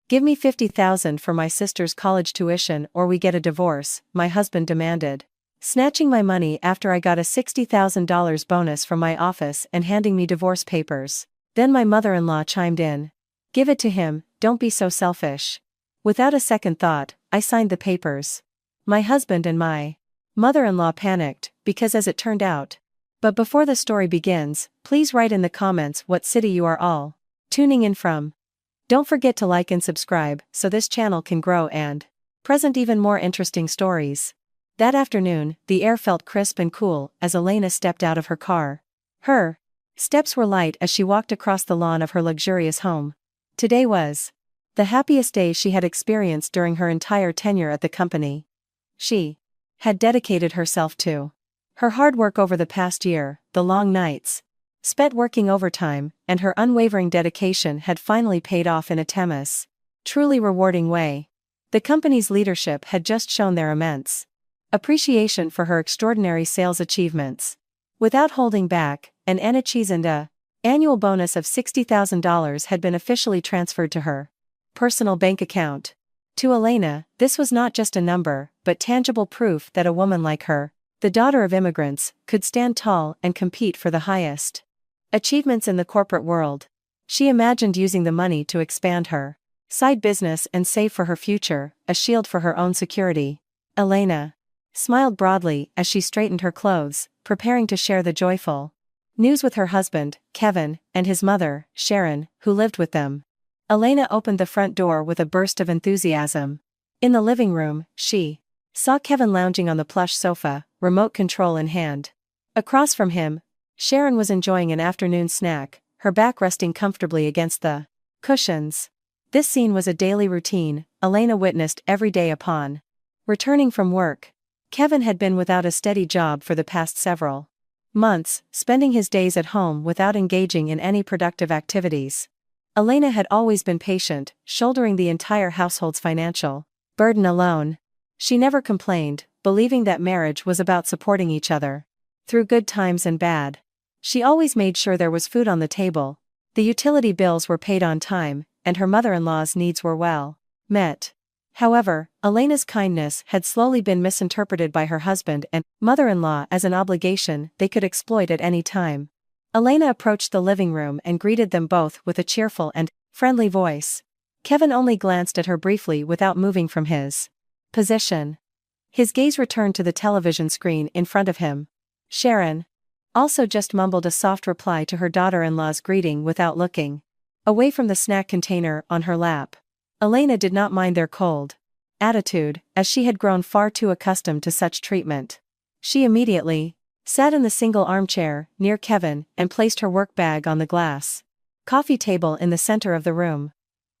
Give me $50,000 for my sister's college tuition or we get a divorce, my husband demanded. Snatching my money after I got a $60,000 bonus from my office and handing me divorce papers. Then my mother-in-law chimed in. Give it to him, don't be so selfish. Without a second thought, I signed the papers. My husband and my mother-in-law panicked, because as it turned out. But before the story begins, please write in the comments what city you are all tuning in from. Don't forget to like and subscribe so this channel can grow and present even more interesting stories. That afternoon, the air felt crisp and cool as Elena stepped out of her car. Her steps were light as she walked across the lawn of her luxurious home. Today was the happiest day she had experienced during her entire tenure at the company. She had dedicated herself to her hard work over the past year, the long nights spent working overtime, and her unwavering dedication had finally paid off in a truly rewarding way. The company's leadership had just shown their immense appreciation for her extraordinary sales achievements. Without holding back, an annual bonus of $60,000 had been officially transferred to her personal bank account. To Elena, this was not just a number, but tangible proof that a woman like her, the daughter of immigrants, could stand tall and compete for the highest achievements in the corporate world. She imagined using the money to expand her side business and save for her future, a shield for her own security. Elena smiled broadly as she straightened her clothes, preparing to share the joyful news with her husband, Kevin, and his mother, Sharon, who lived with them. Elena opened the front door with a burst of enthusiasm. In the living room, she saw Kevin lounging on the plush sofa, remote control in hand. Across from him, Sharon was enjoying an afternoon snack, her back resting comfortably against the cushions. This scene was a daily routine Elena witnessed every day upon returning from work. Kevin had been without a steady job for the past several months, spending his days at home without engaging in any productive activities. Elena had always been patient, shouldering the entire household's financial burden alone. She never complained, believing that marriage was about supporting each other through good times and bad. She always made sure there was food on the table, the utility bills were paid on time, and her mother-in-law's needs were well met. However, Elena's kindness had slowly been misinterpreted by her husband and mother-in-law as an obligation they could exploit at any time. Elena approached the living room and greeted them both with a cheerful and friendly voice. Kevin only glanced at her briefly without moving from his position. His gaze returned to the television screen in front of him. Sharon also just mumbled a soft reply to her daughter-in-law's greeting without looking away from the snack container on her lap. Elena did not mind their cold attitude, as she had grown far too accustomed to such treatment. She immediately sat in the single armchair near Kevin and placed her work bag on the glass coffee table in the center of the room.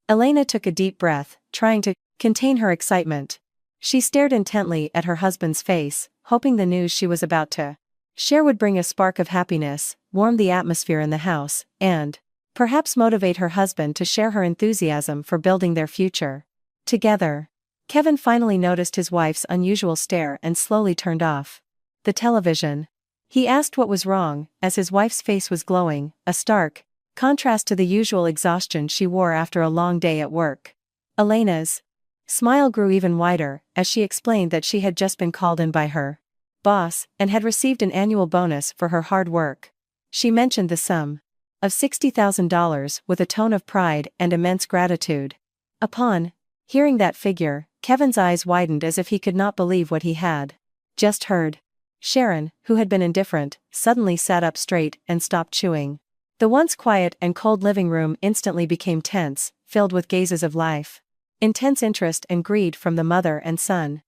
Elena took a deep breath, trying to contain her excitement. She stared intently at her husband's face, hoping the news she was about to share would bring a spark of happiness, warm the atmosphere in the house, and perhaps motivate her husband to share her enthusiasm for building their future together. Kevin finally noticed his wife's unusual stare and slowly turned off the television. He asked what was wrong, as his wife's face was glowing, a stark contrast to the usual exhaustion she wore after a long day at work. Elena's smile grew even wider as she explained that she had just been called in by her boss and had received an annual bonus for her hard work. She mentioned the sum of $60,000 with a tone of pride and immense gratitude. Upon hearing that figure, Kevin's eyes widened as if he could not believe what he had just heard. Sharon, who had been indifferent, suddenly sat up straight and stopped chewing. The once quiet and cold living room instantly became tense, filled with gazes of life, intense interest and greed from the mother and son.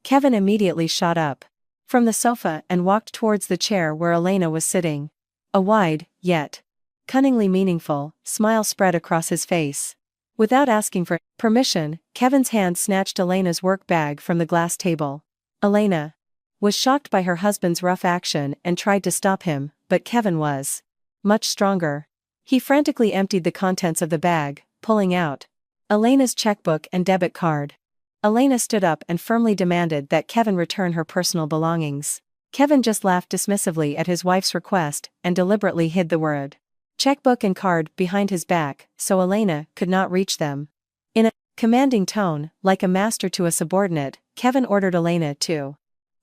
Kevin immediately shot up from the sofa and walked towards the chair where Elena was sitting. A wide, yet cunningly meaningful, smile spread across his face. Without asking for permission, Kevin's hand snatched Elena's work bag from the glass table. Elena was shocked by her husband's rough action and tried to stop him, but Kevin was much stronger. He frantically emptied the contents of the bag, pulling out Elena's checkbook and debit card. Elena stood up and firmly demanded that Kevin return her personal belongings. Kevin just laughed dismissively at his wife's request and deliberately hid the word checkbook and card behind his back so Elena could not reach them. In a commanding tone, like a master to a subordinate, Kevin ordered Elena to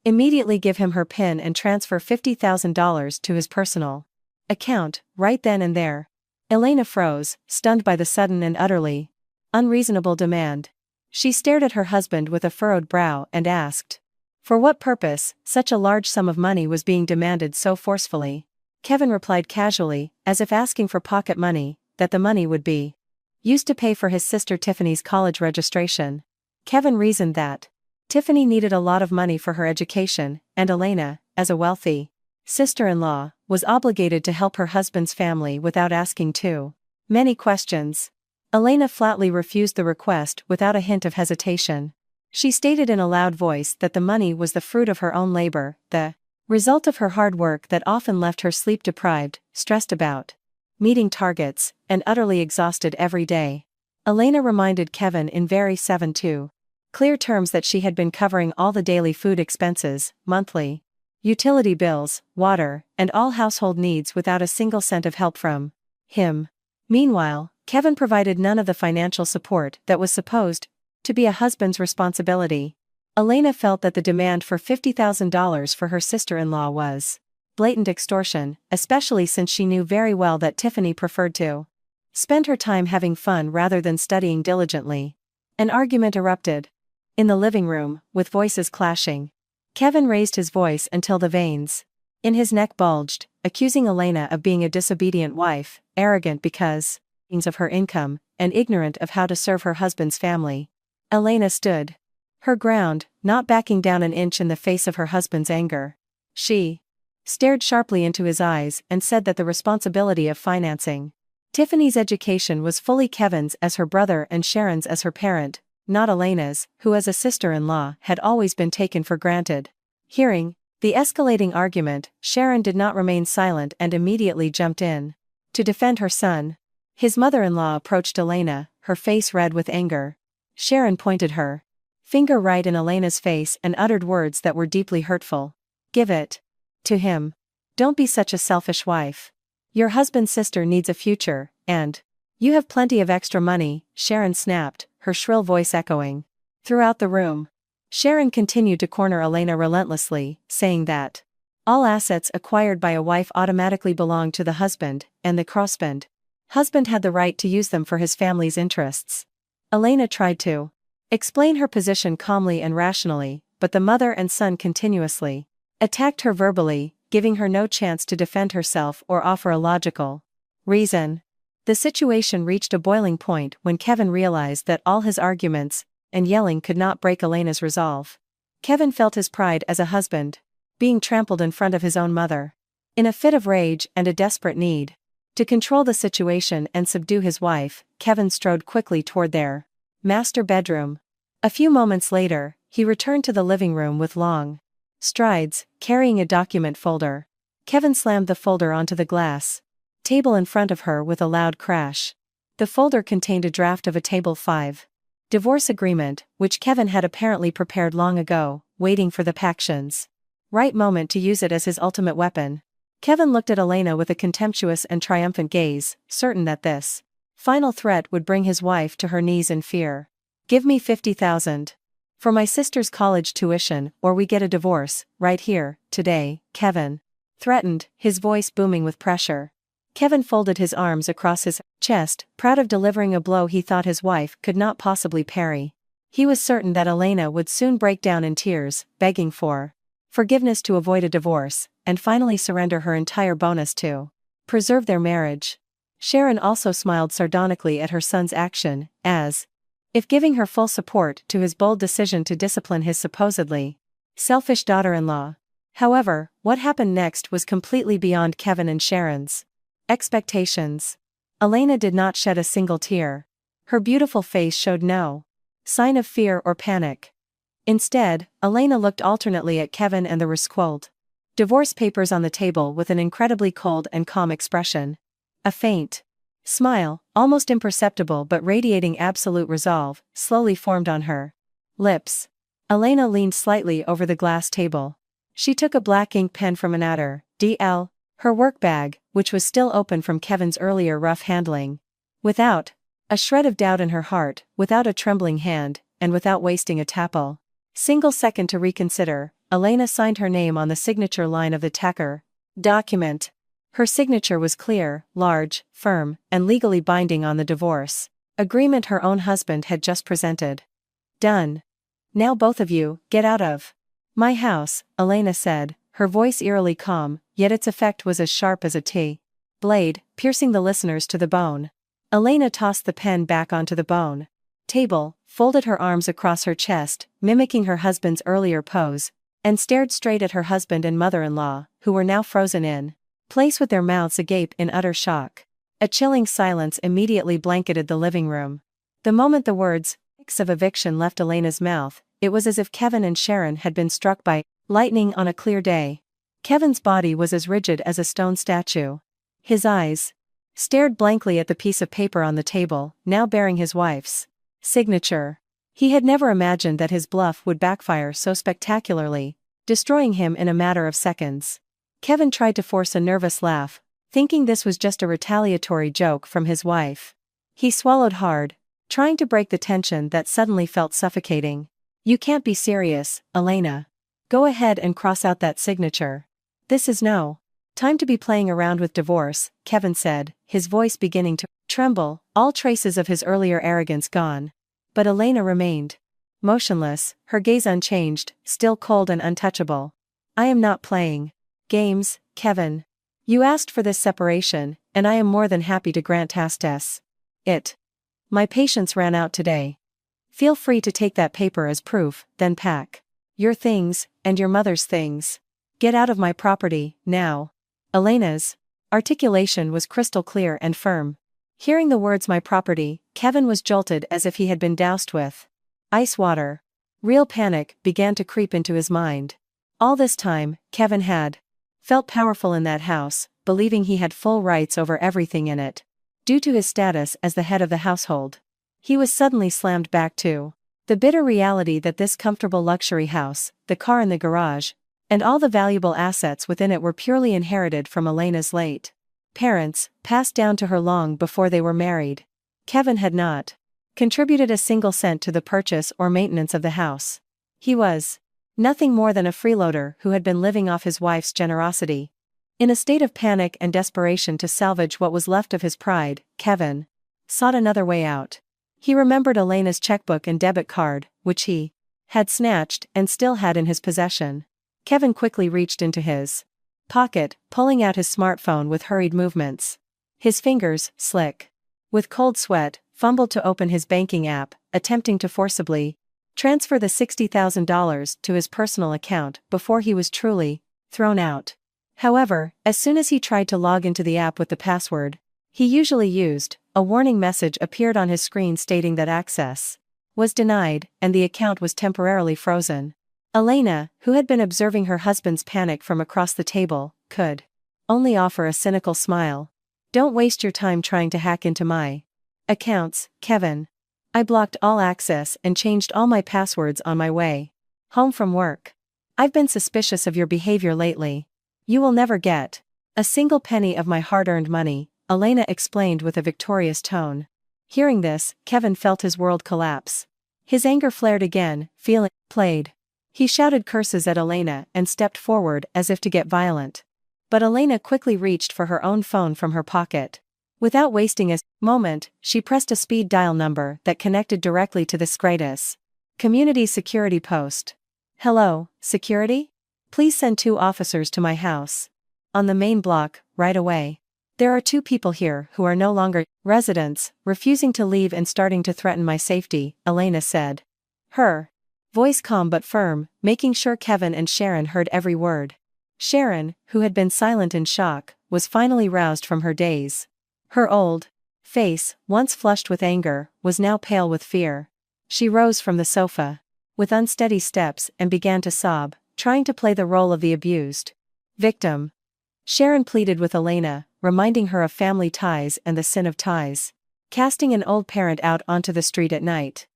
immediately give him her PIN and transfer $50,000 to his personal account, right then and there. Elena froze, stunned by the sudden and utterly unreasonable demand. She stared at her husband with a furrowed brow and asked, for what purpose such a large sum of money was being demanded so forcefully? Kevin replied casually, as if asking for pocket money, that the money would be used to pay for his sister Tiffany's college registration. Kevin reasoned that Tiffany needed a lot of money for her education, and Elena, as a wealthy sister-in-law, was obligated to help her husband's family without asking too many questions. Elena flatly refused the request without a hint of hesitation. She stated in a loud voice that the money was the fruit of her own labor, the result of her hard work that often left her sleep-deprived, stressed about meeting targets, and utterly exhausted every day. Elena reminded Kevin in very 7-2 clear terms that she had been covering all the daily food expenses, monthly utility bills, water, and all household needs without a single cent of help from him. Meanwhile, Kevin provided none of the financial support that was supposed to be a husband's responsibility. Elena felt that the demand for $50,000 for her sister-in-law was blatant extortion, especially since she knew very well that Tiffany preferred to spend her time having fun rather than studying diligently. An argument erupted in the living room, with voices clashing. Kevin raised his voice until the veins in his neck bulged, accusing Elena of being a disobedient wife, arrogant because of her income, and ignorant of how to serve her husband's family. Elena stood her ground, not backing down an inch in the face of her husband's anger. She stared sharply into his eyes and said that the responsibility of financing Tiffany's education was fully Kevin's as her brother and Sharon's as her parent, not Elena's, who as a sister-in-law had always been taken for granted. Hearing the escalating argument, Sharon did not remain silent and immediately jumped in to defend her son. His mother-in-law approached Elena, her face red with anger. Sharon pointed her finger right in Elena's face and uttered words that were deeply hurtful. Give it to him. Don't be such a selfish wife. Your husband's sister needs a future, and you have plenty of extra money, Sharon snapped, her shrill voice echoing throughout the room. Sharon continued to corner Elena relentlessly, saying that all assets acquired by a wife automatically belong to the husband, and the husband had the right to use them for his family's interests. Elena tried to explain her position calmly and rationally, but the mother and son continuously attacked her verbally, giving her no chance to defend herself or offer a logical reason. The situation reached a boiling point when Kevin realized that all his arguments and yelling could not break Elena's resolve. Kevin felt his pride as a husband being trampled in front of his own mother. In a fit of rage and a desperate need to control the situation and subdue his wife, Kevin strode quickly toward their master bedroom. A few moments later, he returned to the living room with long strides, carrying a document folder. Kevin slammed the folder onto the glass table in front of her with a loud crash. The folder contained a draft of a Table 5 divorce agreement, which Kevin had apparently prepared long ago, waiting for the Paction's right moment to use it as his ultimate weapon. Kevin looked at Elena with a contemptuous and triumphant gaze, certain that this final threat would bring his wife to her knees in fear. Give me $50,000 for my sister's college tuition, or we get a divorce, right here, today, Kevin threatened, his voice booming with pressure. Kevin folded his arms across his chest, proud of delivering a blow he thought his wife could not possibly parry. He was certain that Elena would soon break down in tears, begging for forgiveness to avoid a divorce, and finally surrender her entire bonus to preserve their marriage. Sharon also smiled sardonically at her son's action, as if giving her full support to his bold decision to discipline his supposedly selfish daughter-in-law. However, what happened next was completely beyond Kevin and Sharon's expectations. Elena did not shed a single tear. Her beautiful face showed no sign of fear or panic. Instead, Elena looked alternately at Kevin and the resquolled divorce papers on the table with an incredibly cold and calm expression. A faint smile, almost imperceptible but radiating absolute resolve, slowly formed on her lips. Elena leaned slightly over the glass table. She took a black ink pen from an outer her work bag, which was still open from Kevin's earlier rough handling. Without A shred of doubt in her heart, without a trembling hand, and without wasting a single second to reconsider, Elena signed her name on the signature line of the Tacker document. Her signature was clear, large, firm, and legally binding on the divorce agreement her own husband had just presented. Done. Now both of you, get out of my house, Elena said, her voice eerily calm, yet its effect was as sharp as a blade, piercing the listeners to the bone. Elena tossed the pen back onto the bone table, folded her arms across her chest, mimicking her husband's earlier pose, and stared straight at her husband and mother-in-law, who were now frozen in place with their mouths agape in utter shock. A chilling silence immediately blanketed the living room. The moment the words of eviction left Elena's mouth, it was as if Kevin and Sharon had been struck by lightning on a clear day. Kevin's body was as rigid as a stone statue. His eyes stared blankly at the piece of paper on the table, now bearing his wife's signature. He had never imagined that his bluff would backfire so spectacularly, destroying him in a matter of seconds. Kevin tried to force a nervous laugh, thinking this was just a retaliatory joke from his wife. He swallowed hard, trying to break the tension that suddenly felt suffocating. You can't be serious, Elena. Go ahead and cross out that signature. This is no time to be playing around with divorce, Kevin said, his voice beginning to tremble, all traces of his earlier arrogance gone. But Elena remained motionless, her gaze unchanged, still cold and untouchable. I am not playing games, Kevin. You asked for this separation, and I am more than happy to grant it. My patience ran out today. Feel free to take that paper as proof, then pack your things, and your mother's things. Get out of my property, now. Elena's articulation was crystal clear and firm. Hearing the words my property, Kevin was jolted as if he had been doused with ice water. Real panic began to creep into his mind. All this time, Kevin had felt powerful in that house, believing he had full rights over everything in it. Due to his status as the head of the household. He was suddenly slammed back to the bitter reality that this comfortable luxury house, the car in the garage, and all the valuable assets within it were purely inherited from Elena's late parents, passed down to her long before they were married. Kevin had not contributed a single cent to the purchase or maintenance of the house. He was nothing more than a freeloader who had been living off his wife's generosity. In a state of panic and desperation to salvage what was left of his pride, Kevin sought another way out. He remembered Elena's checkbook and debit card, which he had snatched and still had in his possession. Kevin quickly reached into his pocket, pulling out his smartphone with hurried movements. His fingers, slick with cold sweat, fumbled to open his banking app, attempting to forcibly transfer the $60,000 to his personal account before he was truly thrown out. However, as soon as he tried to log into the app with the password he usually used, a warning message appeared on his screen stating that access was denied, and the account was temporarily frozen. Elena, who had been observing her husband's panic from across the table, could only offer a cynical smile. Don't waste your time trying to hack into my accounts, Kevin. I blocked all access and changed all my passwords on my way home from work. I've been suspicious of your behavior lately. You will never get a single penny of my hard-earned money, Elena explained with a victorious tone. Hearing this, Kevin felt his world collapse. His anger flared again, feeling played. He shouted curses at Elena and stepped forward as if to get violent. But Elena quickly reached for her own phone from her pocket. Without wasting a moment, she pressed a speed dial number that connected directly to the Scratus Community Security Post. Hello, security? Please send 2 officers to my house. On the main block, right away. There are 2 people here who are no longer residents, refusing to leave and starting to threaten my safety, Elena said. Her voice calm but firm, making sure Kevin and Sharon heard every word. Sharon, who had been silent in shock, was finally roused from her daze. Her old face, once flushed with anger, was now pale with fear. She rose from the sofa with unsteady steps and began to sob, trying to play the role of the abused victim. Sharon pleaded with Elena, reminding her of family ties and the sin of ties. Casting an old parent out onto the street at night.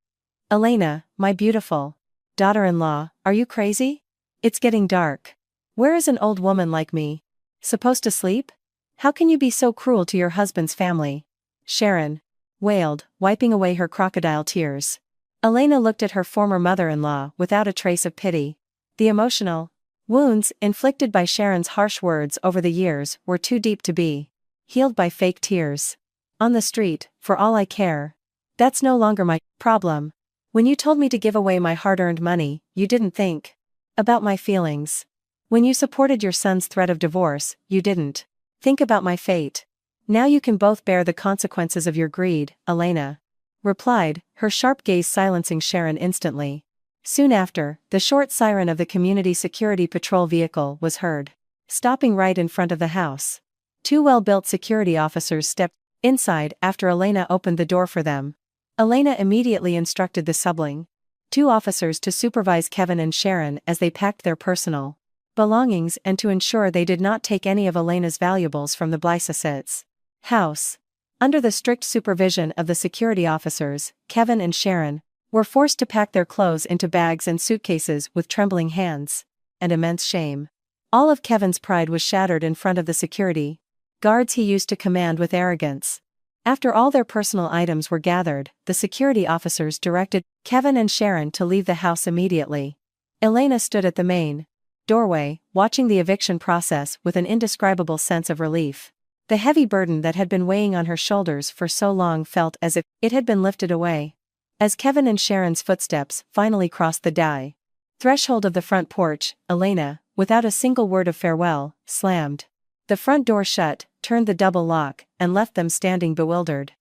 Elena, my beautiful daughter-in-law, are you crazy? It's getting dark. Where is an old woman like me supposed to sleep? How can you be so cruel to your husband's family? Sharon wailed, wiping away her crocodile tears. Elena looked at her former mother-in-law without a trace of pity. The emotional wounds inflicted by Sharon's harsh words over the years were too deep to be healed by fake tears. On the street, for all I care. That's no longer my problem. When you told me to give away my hard-earned money, you didn't think about my feelings. When you supported your son's threat of divorce, you didn't think about my fate. Now you can both bear the consequences of your greed, Elena replied, her sharp gaze silencing Sharon instantly. Soon after, the short siren of the community security patrol vehicle was heard, stopping right in front of the house. Two well-built security officers stepped inside after Elena opened the door for them. Elena immediately instructed the sibling two officers to supervise Kevin and Sharon as they packed their personal belongings and to ensure they did not take any of Elena's valuables from the Blysacids' house. Under the strict supervision of the security officers, Kevin and Sharon were forced to pack their clothes into bags and suitcases with trembling hands and immense shame. All of Kevin's pride was shattered in front of the security guards he used to command with arrogance. After all their personal items were gathered, the security officers directed Kevin and Sharon to leave the house immediately. Elena stood at the main doorway, watching the eviction process with an indescribable sense of relief. The heavy burden that had been weighing on her shoulders for so long felt as if it had been lifted away. As Kevin and Sharon's footsteps finally crossed the threshold of the front porch, Elena, without a single word of farewell, slammed the front door shut, turned the double lock, and left them standing bewildered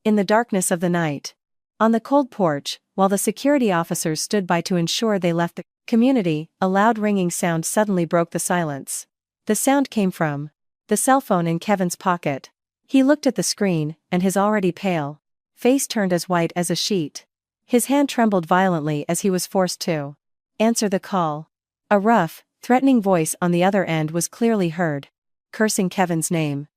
in the darkness of the night. On the cold porch, while the security officers stood by to ensure they left the community, a loud ringing sound suddenly broke the silence. The sound came from the cell phone in Kevin's pocket. He looked at the screen, and his already pale face turned as white as a sheet. His hand trembled violently as he was forced to answer the call. A rough, threatening voice on the other end was clearly heard, cursing Kevin's name.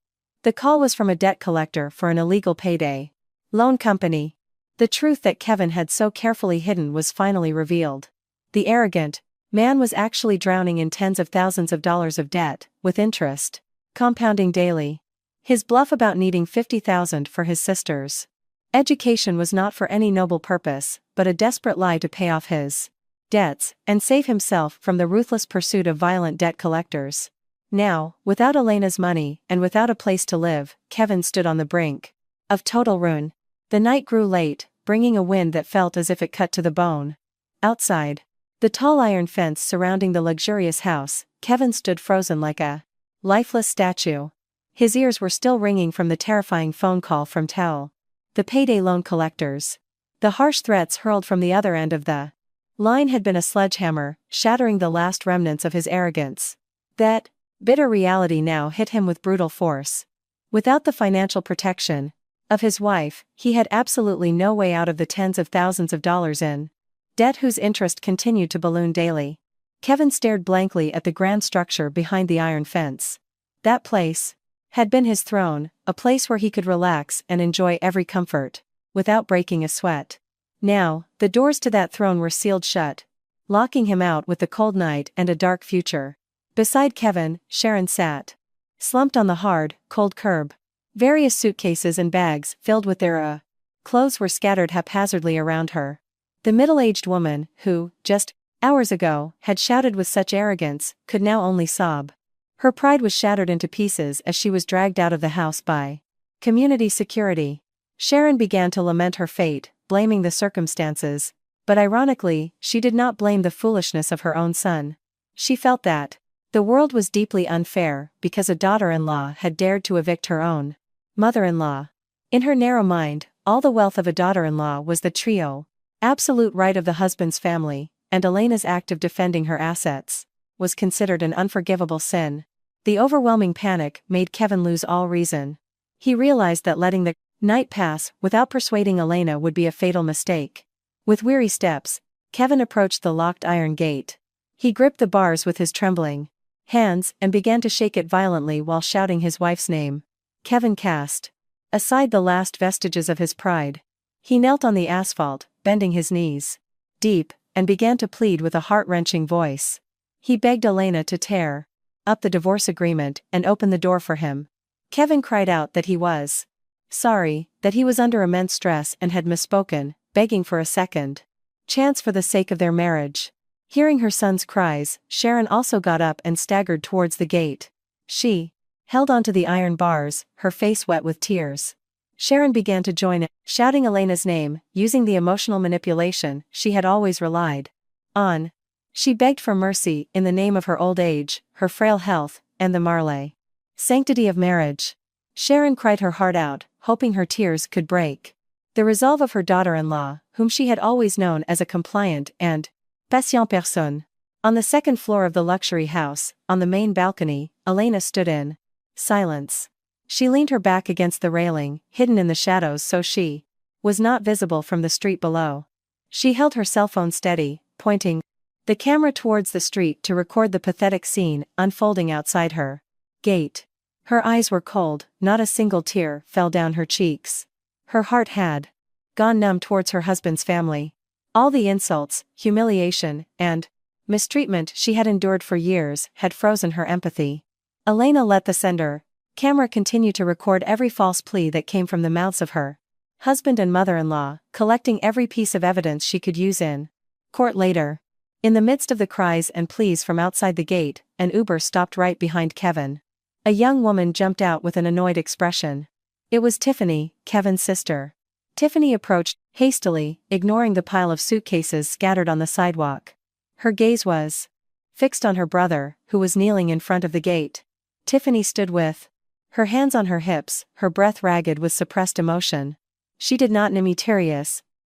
The call was from a debt collector for an illegal payday loan company. The truth that Kevin had so carefully hidden was finally revealed. The arrogant man was actually drowning in tens of thousands of dollars of debt, with interest compounding daily. His bluff about needing $50,000 for his sister's education was not for any noble purpose, but a desperate lie to pay off his debts and save himself from the ruthless pursuit of violent debt collectors. Now, without Elena's money and without a place to live, Kevin stood on the brink of total ruin. The night grew late, bringing a wind that felt as if it cut to the bone. Outside the tall iron fence surrounding the luxurious house, Kevin stood frozen like a lifeless statue. His ears were still ringing from the terrifying phone call from Tao, the payday loan collectors. The harsh threats hurled from the other end of the line had been a sledgehammer, shattering the last remnants of his arrogance. That bitter reality now hit him with brutal force. Without the financial protection of his wife, he had absolutely no way out of the tens of thousands of dollars in debt whose interest continued to balloon daily. Kevin stared blankly at the grand structure behind the iron fence. That place had been his throne, a place where he could relax and enjoy every comfort, without breaking a sweat. Now, the doors to that throne were sealed shut, locking him out with the cold night and a dark future. Beside Kevin, Sharon sat, slumped on the hard, cold curb. Various suitcases and bags filled with their clothes were scattered haphazardly around her. The middle-aged woman, who, just hours ago, had shouted with such arrogance, could now only sob. Her pride was shattered into pieces as she was dragged out of the house by community security. Sharon began to lament her fate, blaming the circumstances, but ironically, she did not blame the foolishness of her own son. She felt that the world was deeply unfair because a daughter-in-law had dared to evict her own mother-in-law. In her narrow mind, all the wealth of a daughter-in-law was the absolute right of the husband's family, and Elena's act of defending her assets was considered an unforgivable sin. The overwhelming panic made Kevin lose all reason. He realized that letting the night pass without persuading Elena would be a fatal mistake. With weary steps, Kevin approached the locked iron gate. He gripped the bars with his trembling hands and began to shake it violently while shouting his wife's name. Kevin cast aside the last vestiges of his pride. He knelt on the asphalt, bending his knees deep, and began to plead with a heart-wrenching voice. He begged Elena to tear up the divorce agreement and open the door for him. Kevin cried out that he was sorry, that he was under immense stress and had misspoken, begging for a second chance for the sake of their marriage. Hearing her son's cries, Sharon also got up and staggered towards the gate. She held onto the iron bars, her face wet with tears. Sharon began to join in, shouting Elena's name, using the emotional manipulation she had always relied on. She begged for mercy in the name of her old age, her frail health, and the Marley sanctity of marriage. Sharon cried her heart out, hoping her tears could break the resolve of her daughter-in-law, whom she had always known as a compliant and patient personne. On the second floor of the luxury house, on the main balcony, Elena stood in silence. She leaned her back against the railing, hidden in the shadows so she was not visible from the street below. She held her cell phone steady, pointing the camera towards the street to record the pathetic scene unfolding outside her gate. Her eyes were cold, not a single tear fell down her cheeks. Her heart had gone numb towards her husband's family. All the insults, humiliation, and mistreatment she had endured for years had frozen her empathy. Elena let the sender camera continue to record every false plea that came from the mouths of her husband and mother-in-law, collecting every piece of evidence she could use in court later. In the midst of the cries and pleas from outside the gate, an Uber stopped right behind Kevin. A young woman jumped out with an annoyed expression. It was Tiffany, Kevin's sister. Tiffany approached, hastily, ignoring the pile of suitcases scattered on the sidewalk. Her gaze was fixed on her brother, who was kneeling in front of the gate. Tiffany stood with her hands on her hips, her breath ragged with suppressed emotion. She did not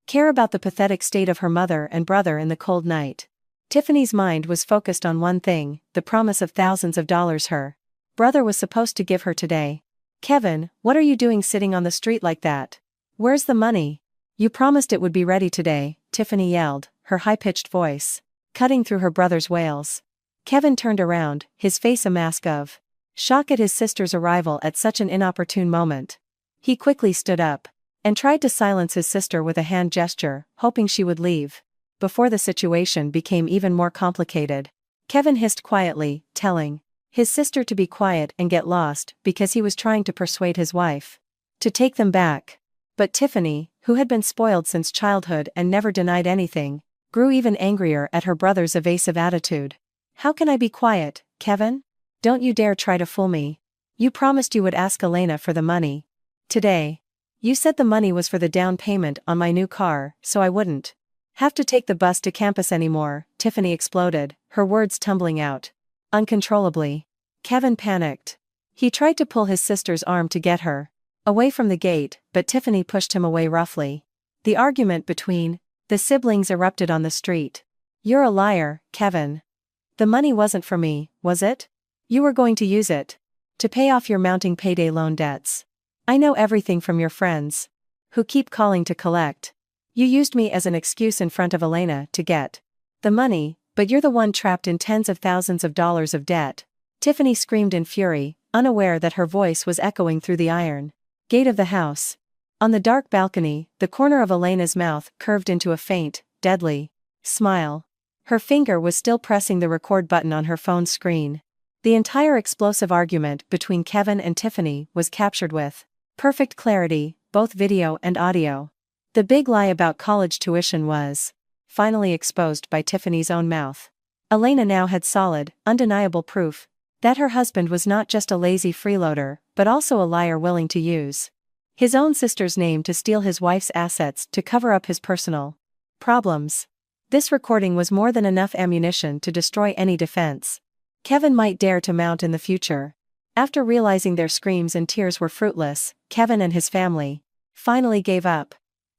care about the pathetic state of her mother and brother in the cold night. Tiffany's mind was focused on one thing, the promise of thousands of dollars her brother was supposed to give her today. Kevin, what are you doing sitting on the street like that? Where's the money? You promised it would be ready today, Tiffany yelled, her high-pitched voice cutting through her brother's wails. Kevin turned around, his face a mask of shock at his sister's arrival at such an inopportune moment. He quickly stood up and tried to silence his sister with a hand gesture, hoping she would leave. Before the situation became even more complicated, Kevin hissed quietly, telling his sister to be quiet and get lost because he was trying to persuade his wife to take them back. But Tiffany, who had been spoiled since childhood and never denied anything, grew even angrier at her brother's evasive attitude. How can I be quiet, Kevin? Don't you dare try to fool me. You promised you would ask Elena for the money today. You said the money was for the down payment on my new car, so I wouldn't have to take the bus to campus anymore, Tiffany exploded, her words tumbling out uncontrollably. Kevin panicked. He tried to pull his sister's arm to get her away from the gate, but Tiffany pushed him away roughly. The argument between the siblings erupted on the street. You're a liar, Kevin. The money wasn't for me, was it? You were going to use it to pay off your mounting payday loan debts. I know everything from your friends who keep calling to collect. You used me as an excuse in front of Elena to get the money, but you're the one trapped in tens of thousands of dollars of debt. Tiffany screamed in fury, unaware that her voice was echoing through the iron gate of the house. On the dark balcony, the corner of Elena's mouth curved into a faint, deadly smile. Her finger was still pressing the record button on her phone's screen. The entire explosive argument between Kevin and Tiffany was captured with perfect clarity, both video and audio. The big lie about college tuition was finally exposed by Tiffany's own mouth. Elena now had solid, undeniable proof that her husband was not just a lazy freeloader, but also a liar willing to use his own sister's name to steal his wife's assets to cover up his personal problems. This recording was more than enough ammunition to destroy any defense Kevin might dare to mount in the future. After realizing their screams and tears were fruitless, Kevin and his family finally gave up.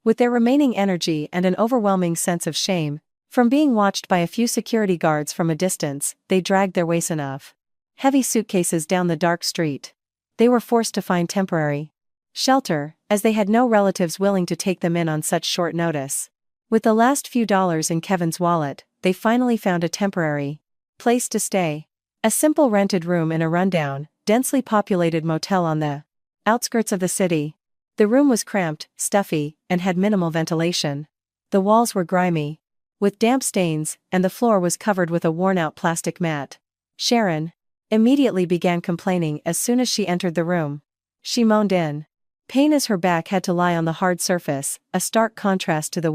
With their remaining energy and an overwhelming sense of shame from being watched by a few security guards from a distance, they dragged their wason of heavy suitcases down the dark street. They were forced to find temporary shelter, as they had no relatives willing to take them in on such short notice. With the last few dollars in Kevin's wallet, they finally found a temporary place to stay. A simple rented room in a rundown, densely populated motel on the outskirts of the city. The room was cramped, stuffy, and had minimal ventilation. The walls were grimy with damp stains, and the floor was covered with a worn-out plastic mat. Sharon immediately began complaining as soon as she entered the room. She moaned in Pain as her back had to lie on the hard surface, a stark contrast to the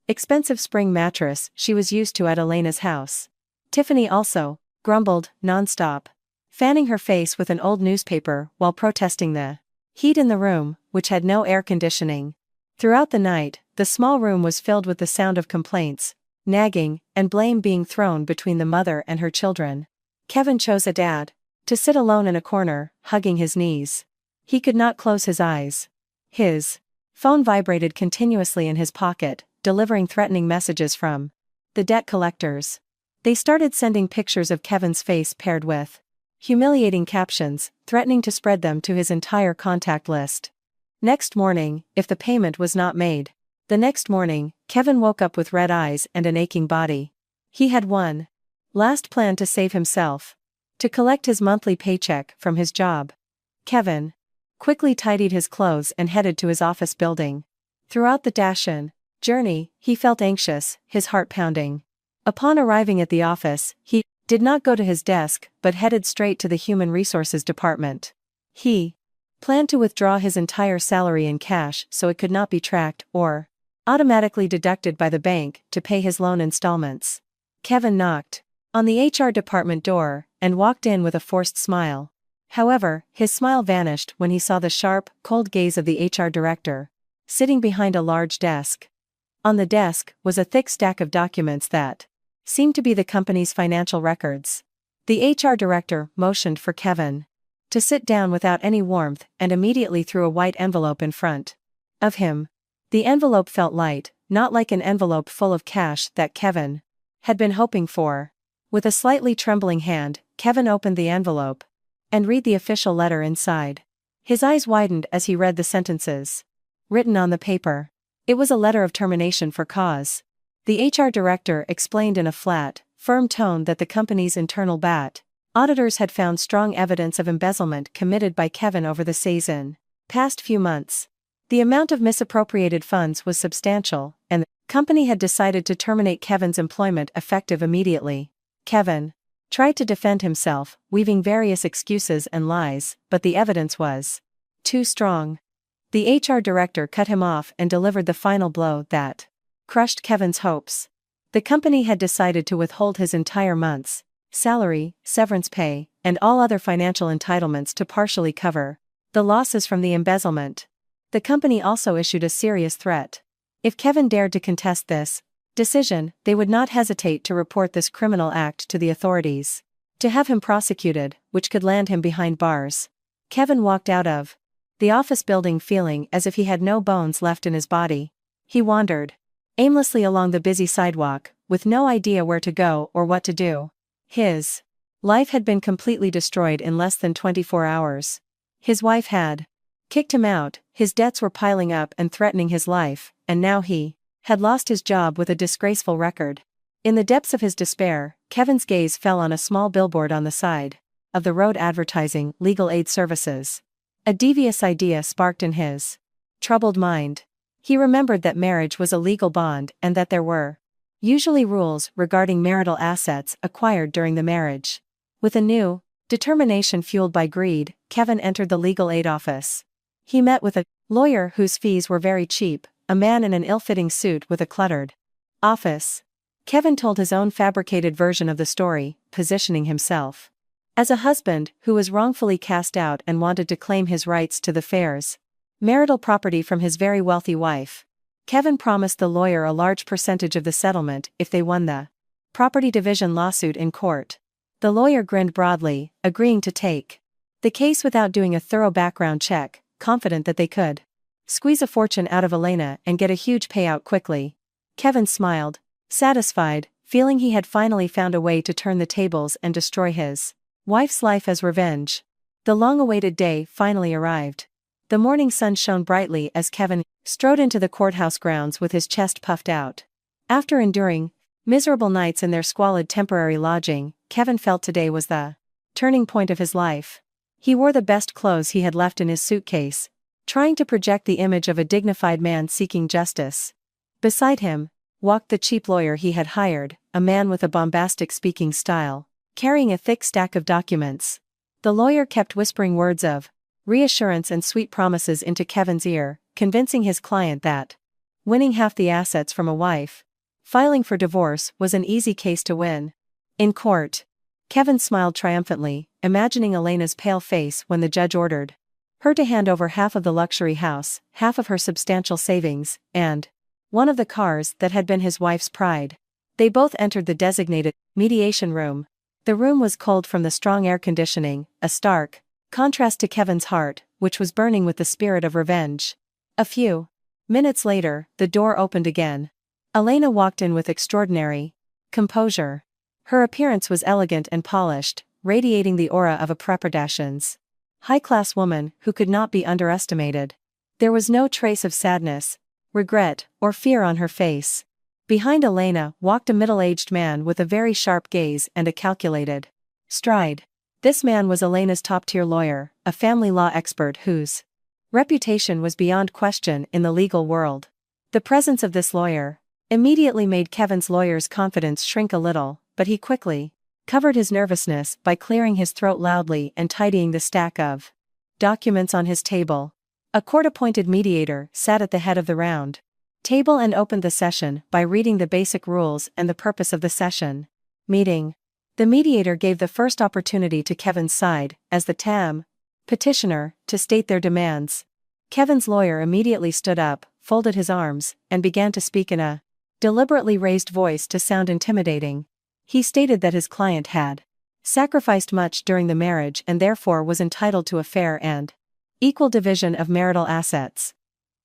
expensive spring mattress she was used to at Elena's house. Tiffany also grumbled nonstop, fanning her face with an old newspaper while protesting the heat in the room, which had no air conditioning. Throughout the night, the small room was filled with the sound of complaints, nagging, and blame being thrown between the mother and her children. Kevin chose a dad to sit alone in a corner, hugging his knees. He could not close his eyes. His phone vibrated continuously in his pocket, delivering threatening messages from the debt collectors. They started sending pictures of Kevin's face paired with humiliating captions, threatening to spread them to his entire contact list. Next morning, if the payment was not made. The next morning, Kevin woke up with red eyes and an aching body. He had one last plan to save himself: to collect his monthly paycheck from his job. Kevin quickly tidied his clothes and headed to his office building. Throughout the dash-in journey, he felt anxious, his heart pounding. Upon arriving at the office, he did not go to his desk but headed straight to the Human Resources Department. He planned to withdraw his entire salary in cash so it could not be tracked or automatically deducted by the bank to pay his loan installments. Kevin knocked on the HR department door and walked in with a forced smile. However, his smile vanished when he saw the sharp, cold gaze of the HR director, sitting behind a large desk. On the desk was a thick stack of documents that seemed to be the company's financial records. The HR director motioned for Kevin to sit down without any warmth and immediately threw a white envelope in front of him. The envelope felt light, not like an envelope full of cash that Kevin had been hoping for. With a slightly trembling hand, Kevin opened the envelope and read the official letter inside. His eyes widened as he read the sentences written on the paper. It was a letter of termination for cause. The HR director explained in a flat, firm tone that the company's internal auditors had found strong evidence of embezzlement committed by Kevin over the past few months. The amount of misappropriated funds was substantial, and the company had decided to terminate Kevin's employment effective immediately. Kevin tried to defend himself, weaving various excuses and lies, but the evidence was too strong. The HR director cut him off and delivered the final blow that crushed Kevin's hopes. The company had decided to withhold his entire month's salary, severance pay, and all other financial entitlements to partially cover the losses from the embezzlement. The company also issued a serious threat. If Kevin dared to contest this decision, they would not hesitate to report this criminal act to the authorities, to have him prosecuted, which could land him behind bars. Kevin walked out of the office building feeling as if he had no bones left in his body. He wandered aimlessly along the busy sidewalk, with no idea where to go or what to do. His life had been completely destroyed in less than 24 hours. His wife had kicked him out, his debts were piling up and threatening his life, and now he had lost his job with a disgraceful record. In the depths of his despair, Kevin's gaze fell on a small billboard on the side of the road advertising legal aid services. A devious idea sparked in his troubled mind. He remembered that marriage was a legal bond and that there were usually rules regarding marital assets acquired during the marriage. With a new determination fueled by greed, Kevin entered the legal aid office. He met with a lawyer whose fees were very cheap, a man in an ill-fitting suit with a cluttered office. Kevin told his own fabricated version of the story, positioning himself as a husband who was wrongfully cast out and wanted to claim his rights to the fair's marital property from his very wealthy wife. Kevin promised the lawyer a large percentage of the settlement if they won the property division lawsuit in court. The lawyer grinned broadly, agreeing to take the case without doing a thorough background check, confident that they could squeeze a fortune out of Elena and get a huge payout quickly. Kevin smiled, satisfied, feeling he had finally found a way to turn the tables and destroy his wife's life as revenge. The long-awaited day finally arrived. The morning sun shone brightly as Kevin strode into the courthouse grounds with his chest puffed out. After enduring miserable nights in their squalid temporary lodging, Kevin felt today was the turning point of his life. He wore the best clothes he had left in his suitcase, trying to project the image of a dignified man seeking justice. Beside him walked the cheap lawyer he had hired, a man with a bombastic speaking style, carrying a thick stack of documents. The lawyer kept whispering words of reassurance and sweet promises into Kevin's ear, convincing his client that winning half the assets from a wife, filing for divorce, was an easy case to win. In court, Kevin smiled triumphantly, imagining Elena's pale face when the judge ordered her to hand over half of the luxury house, half of her substantial savings, and one of the cars that had been his wife's pride. They both entered the designated mediation room. The room was cold from the strong air conditioning, a stark contrast to Kevin's heart, which was burning with the spirit of revenge. A few minutes later, the door opened again. Elena walked in with extraordinary composure. Her appearance was elegant and polished, radiating the aura of a Kardashian's high-class woman who could not be underestimated. There was no trace of sadness, regret, or fear on her face. Behind Elena walked a middle-aged man with a very sharp gaze and a calculated stride. This man was Elena's top-tier lawyer, a family law expert whose reputation was beyond question in the legal world. The presence of this lawyer immediately made Kevin's lawyer's confidence shrink a little, but he quickly covered his nervousness by clearing his throat loudly and tidying the stack of documents on his table. A court-appointed mediator sat at the head of the round table and opened the session by reading the basic rules and the purpose of the session meeting. The mediator gave the first opportunity to Kevin's side, as the petitioner, to state their demands. Kevin's lawyer immediately stood up, folded his arms, and began to speak in a deliberately raised voice to sound intimidating. He stated that his client had sacrificed much during the marriage and therefore was entitled to a fair and equal division of marital assets.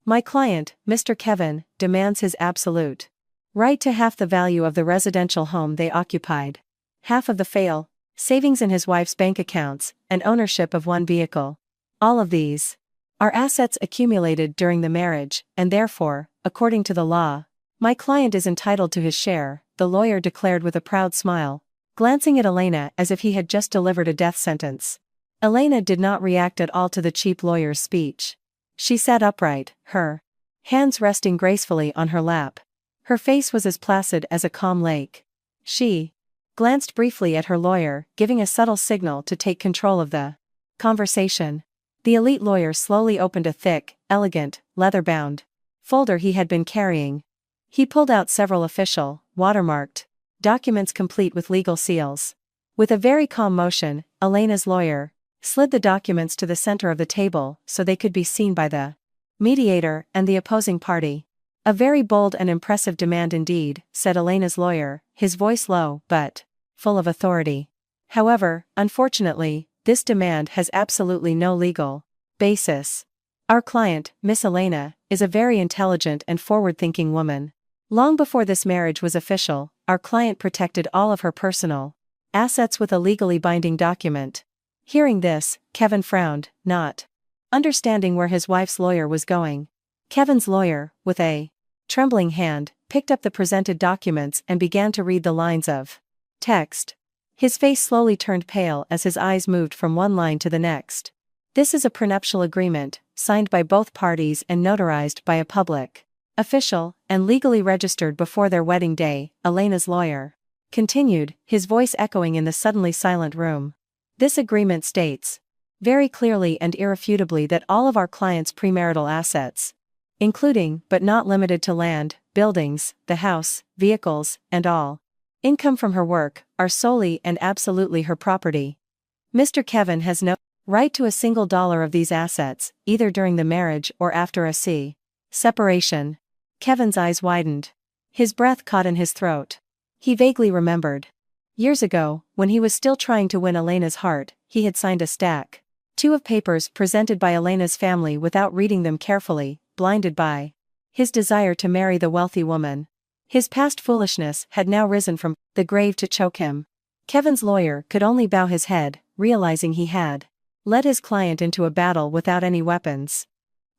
My client, Mr. Kevin, demands his absolute right to half the value of the residential home they occupied, half of the savings in his wife's bank accounts, and ownership of one vehicle. All of these are assets accumulated during the marriage, and therefore, according to the law, my client is entitled to his share, the lawyer declared with a proud smile, glancing at Elena as if he had just delivered a death sentence. Elena did not react at all to the cheap lawyer's speech. She sat upright, her hands resting gracefully on her lap. Her face was as placid as a calm lake. She glanced briefly at her lawyer, giving a subtle signal to take control of the conversation. The elite lawyer slowly opened a thick, elegant, leather-bound folder he had been carrying. He pulled out several official, watermarked documents complete with legal seals. With a very calm motion, Elena's lawyer slid the documents to the center of the table so they could be seen by the mediator and the opposing party. A very bold and impressive demand indeed, said Elena's lawyer, his voice low but full of authority. However, unfortunately, this demand has absolutely no legal basis. Our client, Miss Elena, is a very intelligent and forward-thinking woman. Long before this marriage was official, our client protected all of her personal assets with a legally binding document. Hearing this, Kevin frowned, not understanding where his wife's lawyer was going. Kevin's lawyer, with a trembling hand, picked up the presented documents and began to read the lines of text. His face slowly turned pale as his eyes moved from one line to the next. This is a prenuptial agreement, signed by both parties and notarized by a public official, and legally registered before their wedding day, Elena's lawyer continued, his voice echoing in the suddenly silent room. This agreement states very clearly and irrefutably that all of our client's premarital assets, including but not limited to land, buildings, the house, vehicles, and all income from her work, are solely and absolutely her property. Mr. Kevin has no right to a single dollar of these assets, either during the marriage or after a separation. Kevin's eyes widened. His breath caught in his throat. He vaguely remembered. Years ago, when he was still trying to win Elena's heart, he had signed a stack of papers presented by Elena's family without reading them carefully, blinded by his desire to marry the wealthy woman. His past foolishness had now risen from the grave to choke him. Kevin's lawyer could only bow his head, realizing he had led his client into a battle without any weapons.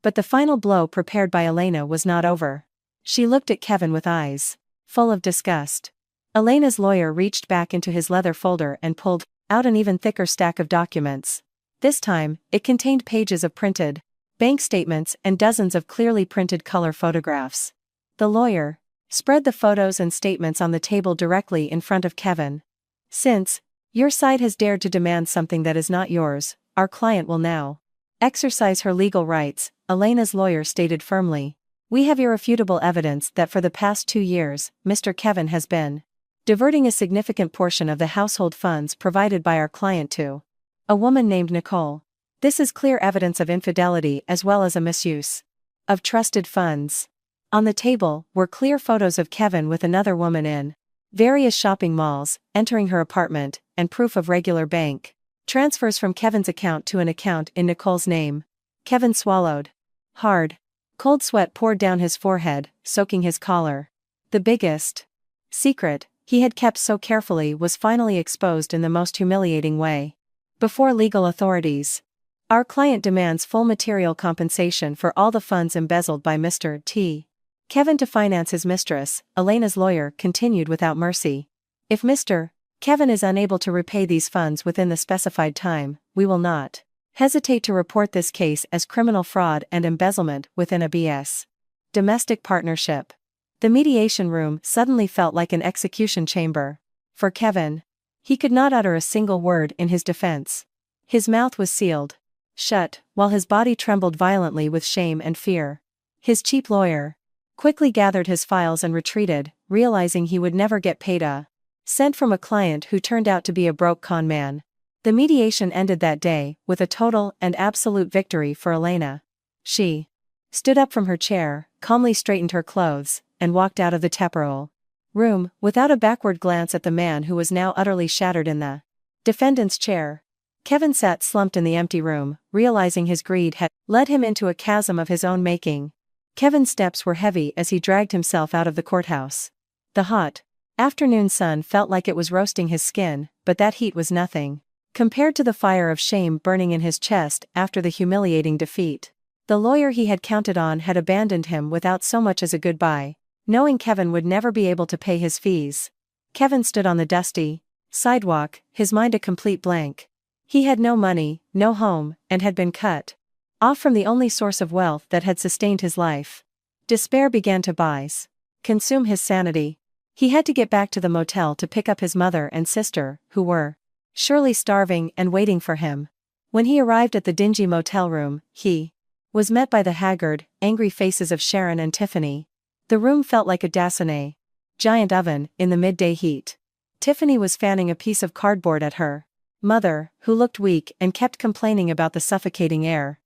But the final blow prepared by Elena was not over. She looked at Kevin with eyes full of disgust. Elena's lawyer reached back into his leather folder and pulled out an even thicker stack of documents. This time, it contained pages of printed bank statements and dozens of clearly printed color photographs. The lawyer spread the photos and statements on the table directly in front of Kevin. Since your side has dared to demand something that is not yours, our client will now exercise her legal rights, Elena's lawyer stated firmly. We have irrefutable evidence that for the past 2 years, Mr. Kevin has been diverting a significant portion of the household funds provided by our client to a woman named Nicole. This is clear evidence of infidelity as well as a misuse of trusted funds. On the table were clear photos of Kevin with another woman in various shopping malls, entering her apartment, and proof of regular bank transfers from Kevin's account to an account in Nicole's name. Kevin swallowed hard. Cold sweat poured down his forehead, soaking his collar. The biggest secret he had kept so carefully was finally exposed in the most humiliating way. Before legal authorities. Our client demands full material compensation for all the funds embezzled by Mr. T. Kevin to finance his mistress, Elena's lawyer continued without mercy. If Mr. Kevin is unable to repay these funds within the specified time, we will not hesitate to report this case as criminal fraud and embezzlement within a B.S. domestic partnership. The mediation room suddenly felt like an execution chamber. For Kevin, he could not utter a single word in his defense. His mouth was sealed shut, while his body trembled violently with shame and fear. His cheap lawyer quickly gathered his files and retreated, realizing he would never get paid a cent from a client who turned out to be a broke con man. The mediation ended that day with a total and absolute victory for Elena. She stood up from her chair, calmly straightened her clothes, and walked out of the temporal room, without a backward glance at the man who was now utterly shattered in the defendant's chair. Kevin sat slumped in the empty room, realizing his greed had led him into a chasm of his own making. Kevin's steps were heavy as he dragged himself out of the courthouse. The hot afternoon sun felt like it was roasting his skin, but that heat was nothing compared to the fire of shame burning in his chest after the humiliating defeat. The lawyer he had counted on had abandoned him without so much as a goodbye, knowing Kevin would never be able to pay his fees. Kevin stood on the dusty sidewalk, his mind a complete blank. He had no money, no home, and had been cut off from the only source of wealth that had sustained his life. Despair began to consume his sanity. He had to get back to the motel to pick up his mother and sister, who were surely starving and waiting for him. When he arrived at the dingy motel room, he was met by the haggard, angry faces of Sharon and Tiffany. The room felt like a Dassault giant oven in the midday heat. Tiffany was fanning a piece of cardboard at her mother, who looked weak and kept complaining about the suffocating air.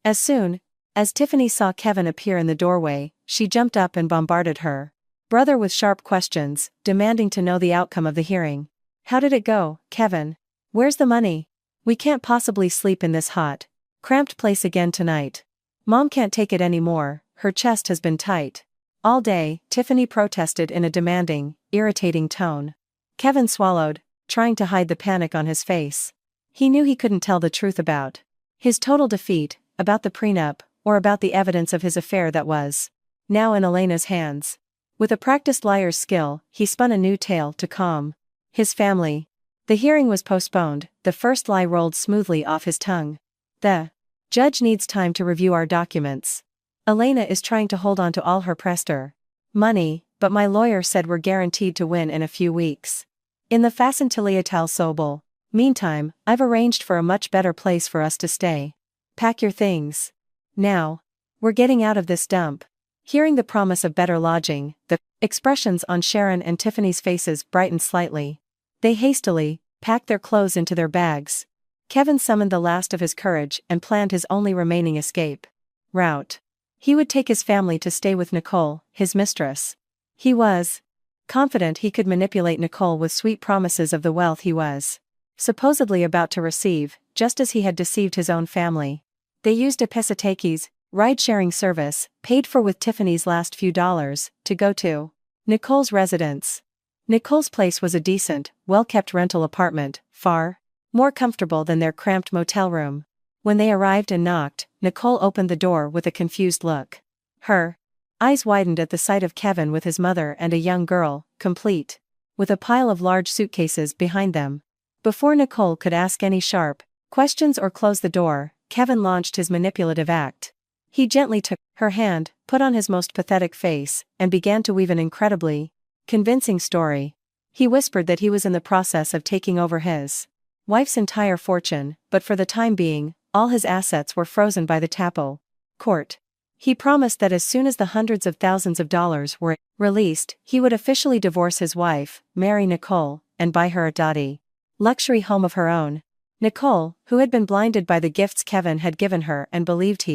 As soon as Tiffany saw Kevin appear in the doorway, she jumped up and bombarded her brother with sharp questions, demanding to know the outcome of the hearing. How did it go, Kevin? Where's the money? We can't possibly sleep in this hot, cramped place again tonight. Mom can't take it anymore, her chest has been tight all day, Tiffany protested in a demanding, irritating tone. Kevin swallowed, trying to hide the panic on his face. He knew he couldn't tell the truth about his total defeat, about the prenup, or about the evidence of his affair that was now in Elena's hands. With a practiced liar's skill, he spun a new tale to calm his family. The hearing was postponed, the first lie rolled smoothly off his tongue. The judge needs time to review our documents. Elena is trying to hold on to all her prester money, but my lawyer said we're guaranteed to win in a few weeks. In the Facentiliatal Sobel. Meantime, I've arranged for a much better place for us to stay. Pack your things. Now. We're getting out of this dump. Hearing the promise of better lodging, the expressions on Sharon and Tiffany's faces brightened slightly. They hastily packed their clothes into their bags. Kevin summoned the last of his courage and planned his only remaining escape route. He would take his family to stay with Nicole, his mistress. He was confident he could manipulate Nicole with sweet promises of the wealth he was supposedly about to receive, just as he had deceived his own family. They used a Pesatake's ride-sharing service, paid for with Tiffany's last few dollars, to go to Nicole's residence. Nicole's place was a decent, well-kept rental apartment, far more comfortable than their cramped motel room. When they arrived and knocked, Nicole opened the door with a confused look. Her eyes widened at the sight of Kevin with his mother and a young girl, complete with a pile of large suitcases behind them. Before Nicole could ask any sharp questions or close the door, Kevin launched his manipulative act. He gently took her hand, put on his most pathetic face, and began to weave an incredibly convincing story. He whispered that he was in the process of taking over his wife's entire fortune, but for the time being, all his assets were frozen by the Tapo court. He promised that as soon as the hundreds of thousands of dollars were released, he would officially divorce his wife, marry Nicole, and buy her a dotty luxury home of her own. Nicole, who had been blinded by the gifts Kevin had given her and believed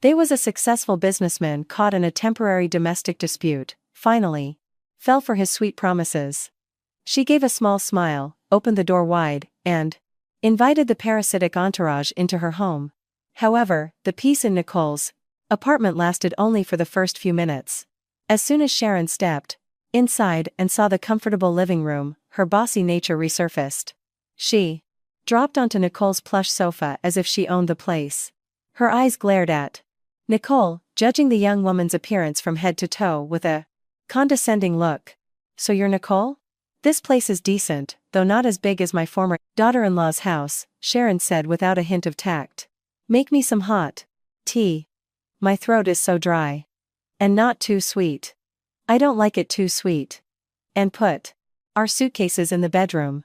they was a successful businessman caught in a temporary domestic dispute, finally fell for his sweet promises. She gave a small smile, opened the door wide, and invited the parasitic entourage into her home. However, the peace in Nicole's apartment lasted only for the first few minutes. As soon as Sharon stepped inside and saw the comfortable living room, her bossy nature resurfaced. She dropped onto Nicole's plush sofa as if she owned the place. Her eyes glared at Nicole, judging the young woman's appearance from head to toe with a condescending look. "So you're Nicole? This place is decent, though not as big as my former daughter-in-law's house," Sharon said without a hint of tact. "Make me some hot tea. My throat is so dry. And not too sweet." "I don't like it too sweet." "And put our suitcases in the bedroom."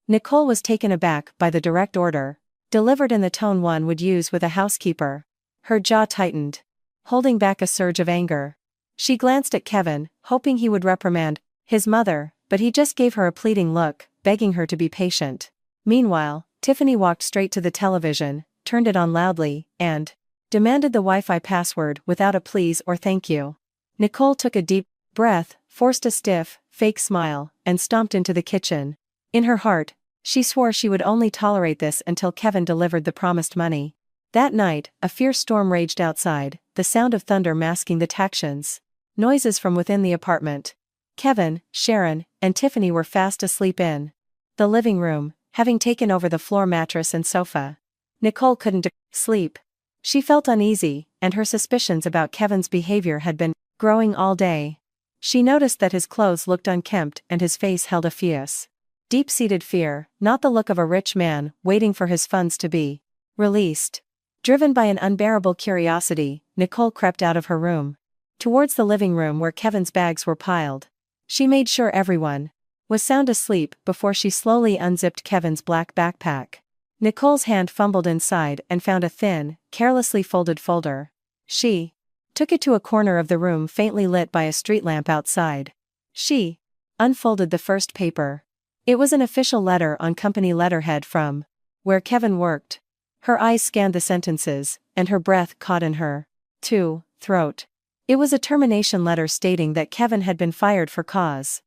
Nicole was taken aback by the direct order, delivered in the tone one would use with a housekeeper. Her jaw tightened, holding back a surge of anger. She glanced at Kevin, hoping he would reprimand his mother, but he just gave her a pleading look, begging her to be patient. Meanwhile, Tiffany walked straight to the television, turned it on loudly, and demanded the Wi-Fi password without a please or thank you. Nicole took a deep breath, forced a stiff, fake smile, and stomped into the kitchen. In her heart, she swore she would only tolerate this until Kevin delivered the promised money. That night, a fierce storm raged outside, the sound of thunder masking the tactions. Noises from within the apartment. Kevin, Sharon, and Tiffany were fast asleep in the living room, having taken over the floor mattress and sofa. Nicole couldn't sleep. She felt uneasy, and her suspicions about Kevin's behavior had been growing all day. She noticed that his clothes looked unkempt and his face held a fierce, deep-seated fear, not the look of a rich man waiting for his funds to be released. Driven by an unbearable curiosity, Nicole crept out of her room towards the living room where Kevin's bags were piled. She made sure everyone was sound asleep before she slowly unzipped Kevin's black backpack. Nicole's hand fumbled inside and found a thin, carelessly folded folder. She took it to a corner of the room faintly lit by a street lamp outside. She unfolded the first paper. It was an official letter on company letterhead from where Kevin worked. Her eyes scanned the sentences, and her breath caught in her throat. It was a termination letter stating that Kevin had been fired for cause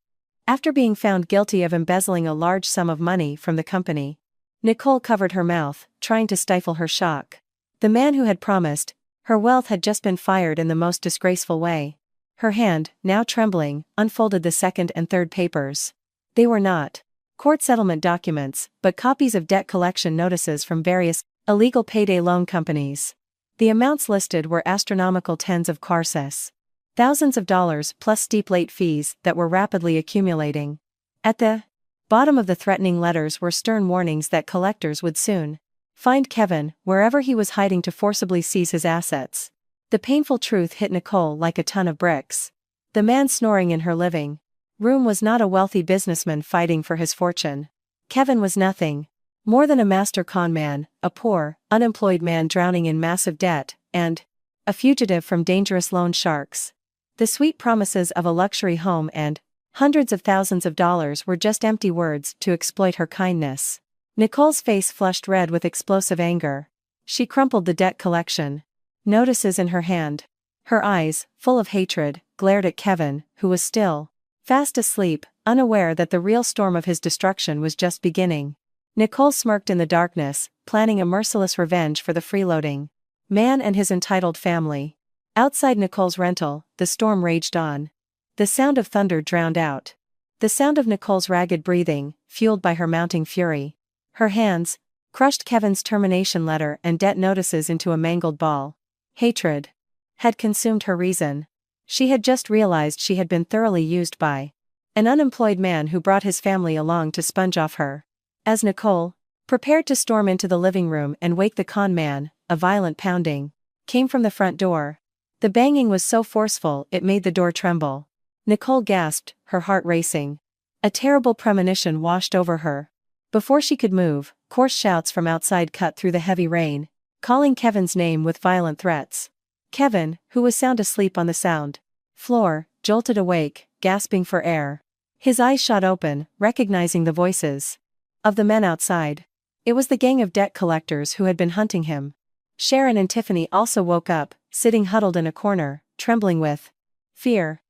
after being found guilty of embezzling a large sum of money from the company. Nicole covered her mouth, trying to stifle her shock. The man who had promised her wealth had just been fired in the most disgraceful way. Her hand, now trembling, unfolded the second and third papers. They were not court settlement documents, but copies of debt collection notices from various illegal payday loan companies. The amounts listed were astronomical tens of quarces. Thousands of dollars plus steep late fees that were rapidly accumulating. At the bottom of the threatening letters were stern warnings that collectors would soon find Kevin wherever he was hiding to forcibly seize his assets. The painful truth hit Nicole like a ton of bricks. The man snoring in her living room was not a wealthy businessman fighting for his fortune. Kevin was nothing more than a master con man, a poor, unemployed man drowning in massive debt, and a fugitive from dangerous loan sharks. The sweet promises of a luxury home and hundreds of thousands of dollars were just empty words to exploit her kindness. Nicole's face flushed red with explosive anger. She crumpled the debt collection notices in her hand. Her eyes, full of hatred, glared at Kevin, who was still fast asleep, unaware that the real storm of his destruction was just beginning. Nicole smirked in the darkness, planning a merciless revenge for the freeloading man and his entitled family. Outside Nicole's rental, the storm raged on. The sound of thunder drowned out the sound of Nicole's ragged breathing, fueled by her mounting fury. Her hands crushed Kevin's termination letter and debt notices into a mangled ball. Hatred had consumed her reason. She had just realized she had been thoroughly used by an unemployed man who brought his family along to sponge off her. As Nicole prepared to storm into the living room and wake the con man, a violent pounding came from the front door. The banging was so forceful it made the door tremble. Nicole gasped, her heart racing. A terrible premonition washed over her. Before she could move, coarse shouts from outside cut through the heavy rain. calling Kevin's name with violent threats. Kevin, who was sound asleep on the sound floor, jolted awake, gasping for air. His eyes shot open, recognizing the voices of the men outside. It was the gang of debt collectors who had been hunting him. Sharon and Tiffany also woke up, sitting huddled in a corner, trembling with fear.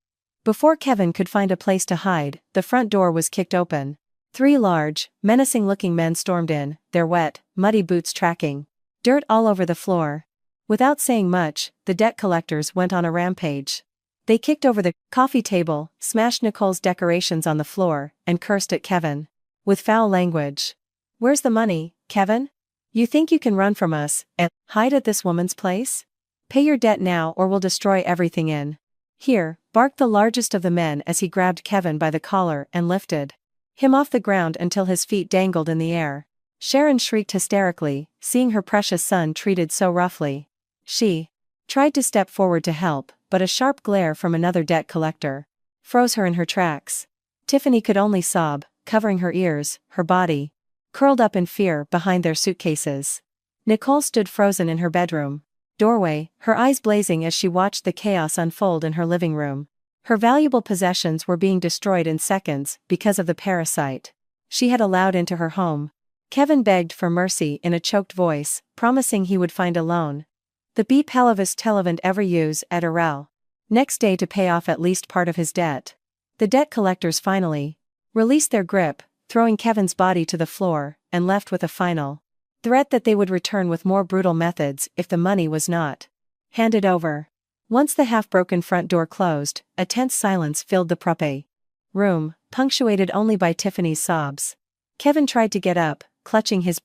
Before Kevin could find a place to hide, the front door was kicked open. 3 large, menacing-looking men stormed in, their wet, muddy boots tracking dirt all over the floor. Without saying much, the debt collectors went on a rampage. They kicked over the coffee table, smashed Nicole's decorations on the floor, and cursed at Kevin with foul language. "Where's the money, Kevin? You think you can run from us and hide at this woman's place? Pay your debt now or we'll destroy everything in here," barked the largest of the men as he grabbed Kevin by the collar and lifted him off the ground until his feet dangled in the air. Sharon shrieked hysterically, seeing her precious son treated so roughly. She tried to step forward to help, but a sharp glare from another debt collector froze her in her tracks. Tiffany could only sob, covering her ears, her body curled up in fear behind their suitcases. Nicole stood frozen in her bedroom doorway, her eyes blazing as she watched the chaos unfold in her living room. Her valuable possessions were being destroyed in seconds because of the parasite she had allowed into her home. Kevin begged for mercy in a choked voice, promising he would find a loan. The be pelvis televant ever use at Arel. Next day to pay off at least part of his debt. The debt collectors finally released their grip, throwing Kevin's body to the floor, and left with a final threat that they would return with more brutal methods if the money was not handed over. Once the half-broken front door closed, a tense silence filled the prope room, punctuated only by Tiffany's sobs. Kevin tried to get up, clutching his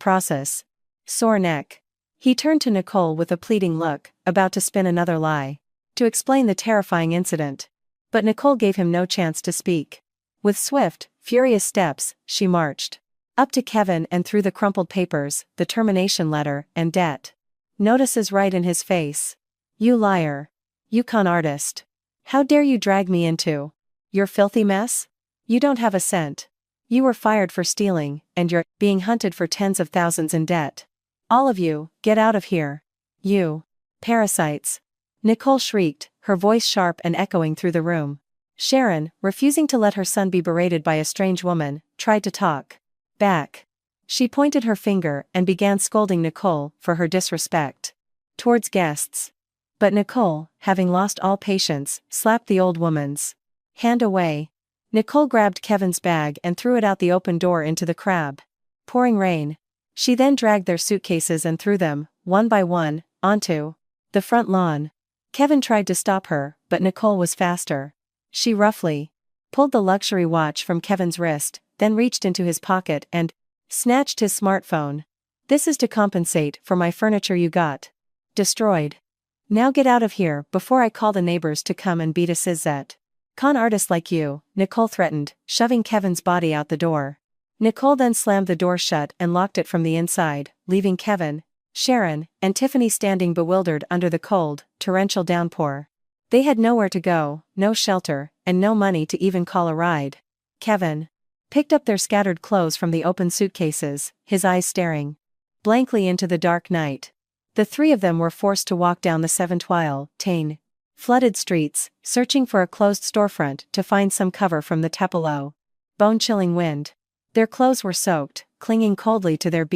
sore neck. He turned to Nicole with a pleading look, about to spin another lie to explain the terrifying incident. But Nicole gave him no chance to speak. With swift, furious steps, she marched up to Kevin and threw the crumpled papers, the termination letter, and debt notices right in his face. "You liar. You con artist. How dare you drag me into your filthy mess? You don't have a cent. You were fired for stealing, and you're being hunted for tens of thousands in debt. All of you, get out of here. You parasites." Nicole shrieked, her voice sharp and echoing through the room. Sharon, refusing to let her son be berated by a strange woman, tried to talk back. She pointed her finger and began scolding Nicole for her disrespect towards guests. But Nicole, having lost all patience, slapped the old woman's hand away. Nicole grabbed Kevin's bag and threw it out the open door into the pouring rain. She then dragged their suitcases and threw them, one by one, onto the front lawn. Kevin tried to stop her, but Nicole was faster. She roughly pulled the luxury watch from Kevin's wrist, then reached into his pocket and snatched his smartphone. "This is to compensate for my furniture you got destroyed. Now get out of here before I call the neighbors to come and beat a sizet. Con artist like you," Nicole threatened, shoving Kevin's body out the door. Nicole then slammed the door shut and locked it from the inside, leaving Kevin, Sharon, and Tiffany standing bewildered under the cold, torrential downpour. They had nowhere to go, no shelter, and no money to even call a ride. Kevin picked up their scattered clothes from the open suitcases, his eyes staring blankly into the dark night. The 3 of them were forced to walk down the 7 flooded streets, searching for a closed storefront to find some cover from the tepalo, bone-chilling wind. Their clothes were soaked, clinging coldly to their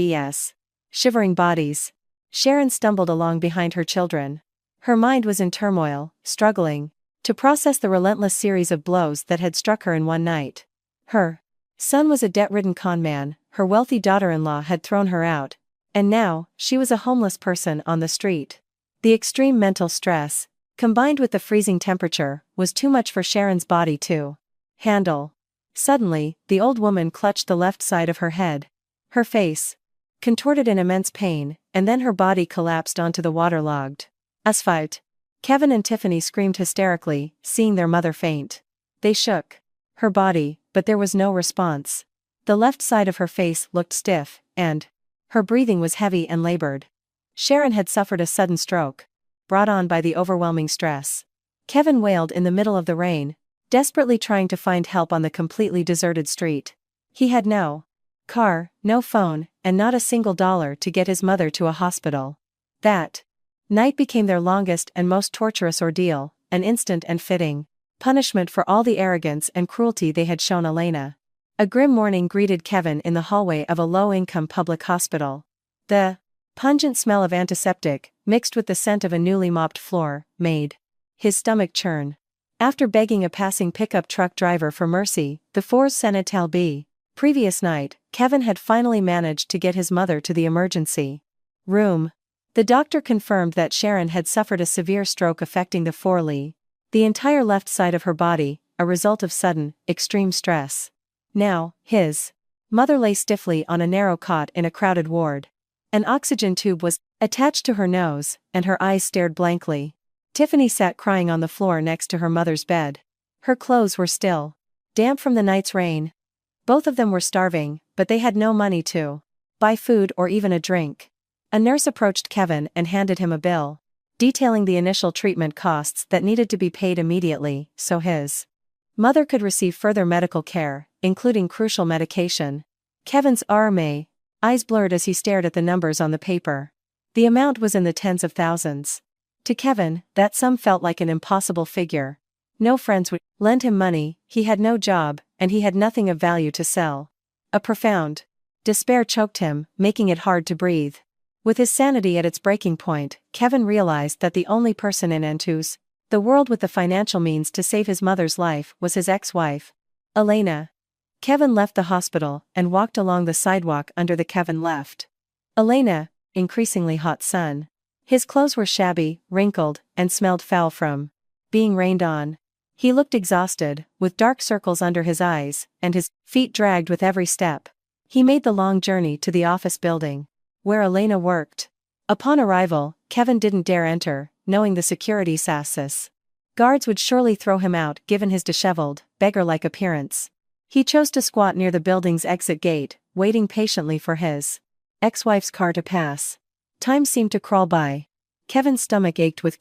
shivering bodies. Sharon stumbled along behind her children. Her mind was in turmoil, struggling to process the relentless series of blows that had struck her in one night. Her son was a debt-ridden con man, her wealthy daughter-in-law had thrown her out, and now, she was a homeless person on the street. The extreme mental stress, combined with the freezing temperature, was too much for Sharon's body to handle. Suddenly, the old woman clutched the left side of her head. Her face contorted in immense pain, and then her body collapsed onto the waterlogged asphalt. Kevin and Tiffany screamed hysterically, seeing their mother faint. They shook her body, but there was no response. The left side of her face looked stiff, and her breathing was heavy and labored. Sharon had suffered a sudden stroke, brought on by the overwhelming stress. Kevin wailed in the middle of the rain, desperately trying to find help on the completely deserted street. He had no car, no phone, and not a single dollar to get his mother to a hospital. That night became their longest and most torturous ordeal, an instant and fitting punishment for all the arrogance and cruelty they had shown Elena. A grim morning greeted Kevin in the hallway of a low-income public hospital. The pungent smell of antiseptic, mixed with the scent of a newly mopped floor, made his stomach churn. After begging a passing pickup truck driver for mercy, the Fours Senetal B. Previous night, Kevin had finally managed to get his mother to the emergency room. The doctor confirmed that Sharon had suffered a severe stroke affecting the foreleg, the entire left side of her body, a result of sudden, extreme stress. Now, his mother lay stiffly on a narrow cot in a crowded ward. An oxygen tube was attached to her nose, and her eyes stared blankly. Tiffany sat crying on the floor next to her mother's bed. Her clothes were still damp from the night's rain. Both of them were starving, but they had no money to buy food or even a drink. A nurse approached Kevin and handed him a bill, detailing the initial treatment costs that needed to be paid immediately, so his mother could receive further medical care, including crucial medication. Kevin's eyes blurred as he stared at the numbers on the paper. The amount was in the tens of thousands. To Kevin, that sum felt like an impossible figure. No friends would lend him money, he had no job, and he had nothing of value to sell. A profound despair choked him, making it hard to breathe. With his sanity at its breaking point, Kevin realized that the only person in the world with the financial means to save his mother's life was his ex-wife, Elena. Kevin left the hospital and walked along the sidewalk under the Kevin left Elena, increasingly hot sun. His clothes were shabby, wrinkled, and smelled foul from being rained on. He looked exhausted, with dark circles under his eyes, and his feet dragged with every step. He made the long journey to the office building where Elena worked. Upon arrival, Kevin didn't dare enter, knowing the security guards would surely throw him out given his disheveled, beggar-like appearance. He chose to squat near the building's exit gate, waiting patiently for his ex-wife's car to pass. Time seemed to crawl by. Kevin's stomach ached with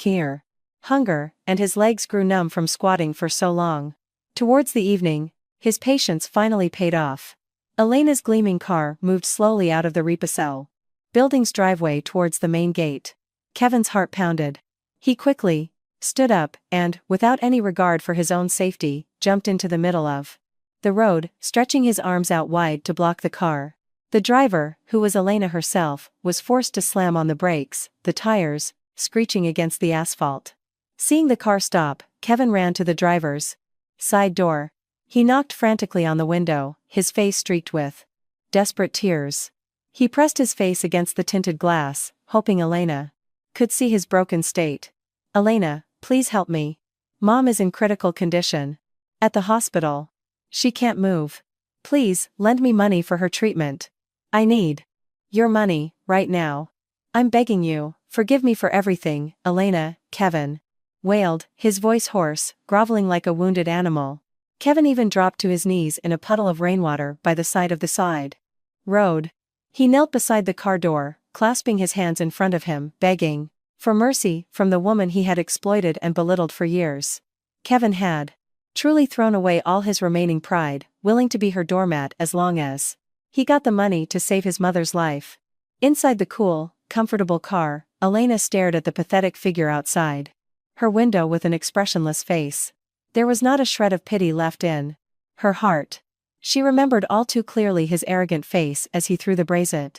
hunger, and his legs grew numb from squatting for so long. Towards the evening, his patience finally paid off. Elena's gleaming car moved slowly out of the Repasel building's driveway towards the main gate. Kevin's heart pounded. He quickly stood up and, without any regard for his own safety, jumped into the middle of the road, stretching his arms out wide to block the car. The driver, who was Elena herself, was forced to slam on the brakes, the tires screeching against the asphalt. Seeing the car stop, Kevin ran to the driver's side door. He knocked frantically on the window, his face streaked with desperate tears. He pressed his face against the tinted glass, hoping Elena could see his broken state. "Elena, please help me. Mom is in critical condition. At the hospital. She can't move. Please, lend me money for her treatment. I need your money, right now. I'm begging you, forgive me for everything, Elena," Kevin wailed, his voice hoarse, groveling like a wounded animal. Kevin even dropped to his knees in a puddle of rainwater by the side of the side road. He knelt beside the car door, clasping his hands in front of him, begging for mercy from the woman he had exploited and belittled for years. Kevin had truly thrown away all his remaining pride, willing to be her doormat as long as he got the money to save his mother's life. Inside the cool, comfortable car, Elena stared at the pathetic figure outside her window with an expressionless face. There was not a shred of pity left in her heart. She remembered all too clearly his arrogant face as he threw the brazen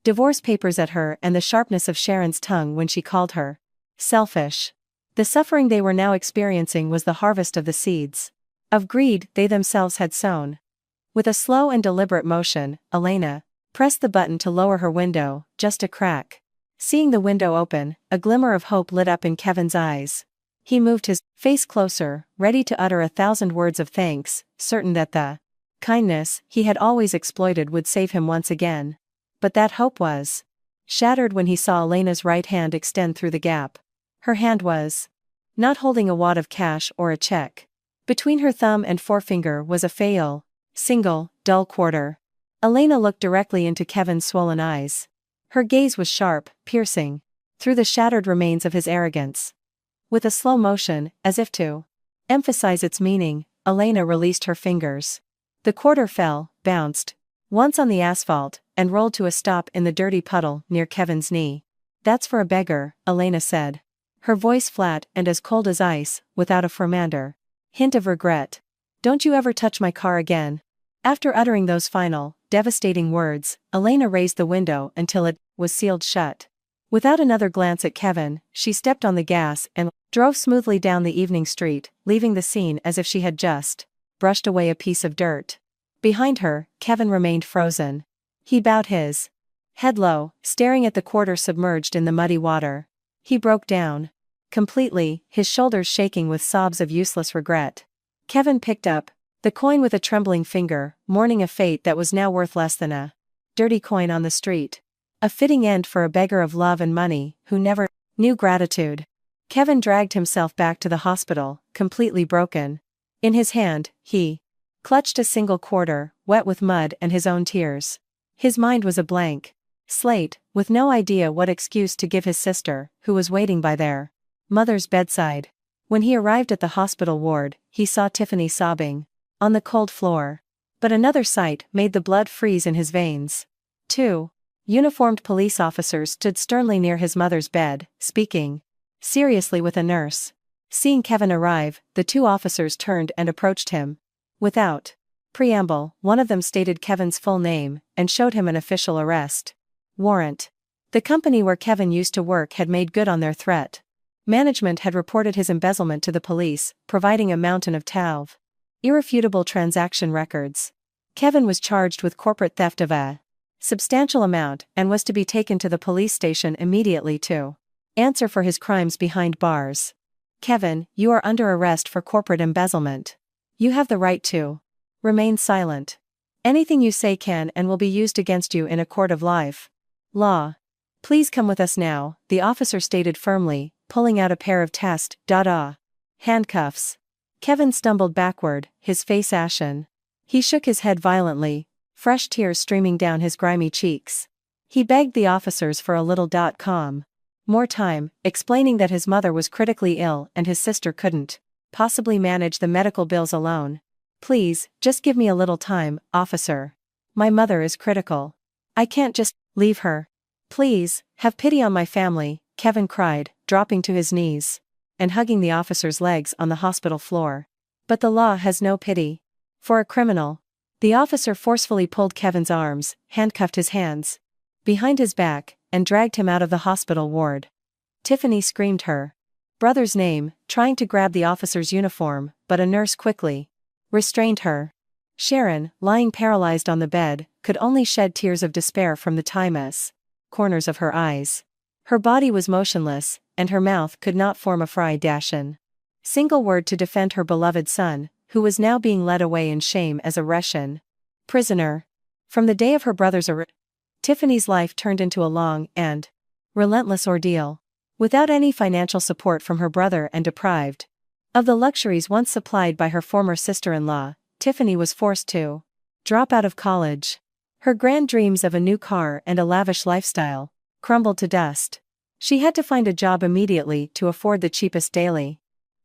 divorce papers at her and the sharpness of Sharon's tongue when she called her selfish. The suffering they were now experiencing was the harvest of the seeds of greed they themselves had sown. With a slow and deliberate motion, Elena pressed the button to lower her window, just a crack. Seeing the window open, a glimmer of hope lit up in Kevin's eyes. He moved his face closer, ready to utter 1,000 words of thanks, certain that the kindness he had always exploited would save him once again. But that hope was shattered when he saw Elena's right hand extend through the gap. Her hand was not holding a wad of cash or a check. Between her thumb and forefinger was a single, dull quarter. Elena looked directly into Kevin's swollen eyes. Her gaze was sharp, piercing through the shattered remains of his arrogance. With a slow motion, as if to emphasize its meaning, Elena released her fingers. The quarter fell, bounced once on the asphalt, and rolled to a stop in the dirty puddle near Kevin's knee. That's for a beggar, Elena said. Her voice flat and as cold as ice, without a fermander hint of regret. Don't you ever touch my car again. After uttering those final, devastating words, Elena raised the window until it was sealed shut. Without another glance at Kevin, she stepped on the gas and drove smoothly down the evening street, leaving the scene as if she had just brushed away a piece of dirt. Behind her, Kevin remained frozen. He bowed his head low, staring at the quarter submerged in the muddy water. He broke down completely, his shoulders shaking with sobs of useless regret. Kevin picked up the coin with a trembling finger, mourning a fate that was now worth less than a dirty coin on the street. A fitting end for a beggar of love and money, who never knew gratitude. Kevin dragged himself back to the hospital, completely broken. In his hand, he clutched a single quarter, wet with mud and his own tears. His mind was a blank slate, with no idea what excuse to give his sister, who was waiting by their mother's bedside. When he arrived at the hospital ward, he saw Tiffany sobbing on the cold floor. But another sight made the blood freeze in his veins. 2 uniformed police officers stood sternly near his mother's bed, speaking seriously with a nurse. Seeing Kevin arrive, the 2 officers turned and approached him. Without preamble, one of them stated Kevin's full name and showed him an official arrest warrant. The company where Kevin used to work had made good on their threat. Management had reported his embezzlement to the police, providing a mountain of irrefutable transaction records. Kevin was charged with corporate theft of a substantial amount and was to be taken to the police station immediately to answer for his crimes behind bars. Kevin, you are under arrest for corporate embezzlement. You have the right to remain silent. Anything you say can and will be used against you in a court of law. Please come with us now, the officer stated firmly, pulling out a pair of handcuffs. Kevin stumbled backward, his face ashen. He shook his head violently, fresh tears streaming down his grimy cheeks. He begged the officers for a little more time, explaining that his mother was critically ill and his sister couldn't possibly manage the medical bills alone. Please, just give me a little time, officer. My mother is critical. I can't just leave her. Please, have pity on my family, Kevin cried, dropping to his knees and hugging the officer's legs on the hospital floor. But the law has no pity for a criminal. The officer forcefully pulled Kevin's arms, handcuffed his hands behind his back, and dragged him out of the hospital ward. Tiffany screamed her brother's name, trying to grab the officer's uniform, but a nurse quickly restrained her. Sharon, lying paralyzed on the bed, could only shed tears of despair from the timeless corners of her eyes. Her body was motionless, and her mouth could not form a single word to defend her beloved son, who was now being led away in shame as a Russian prisoner. From the day of her brother's arrest, Tiffany's life turned into a long and relentless ordeal. Without any financial support from her brother and deprived of the luxuries once supplied by her former sister-in-law, Tiffany was forced to drop out of college. Her grand dreams of a new car and a lavish lifestyle crumbled to dust. She had to find a job immediately to afford the cheapest daily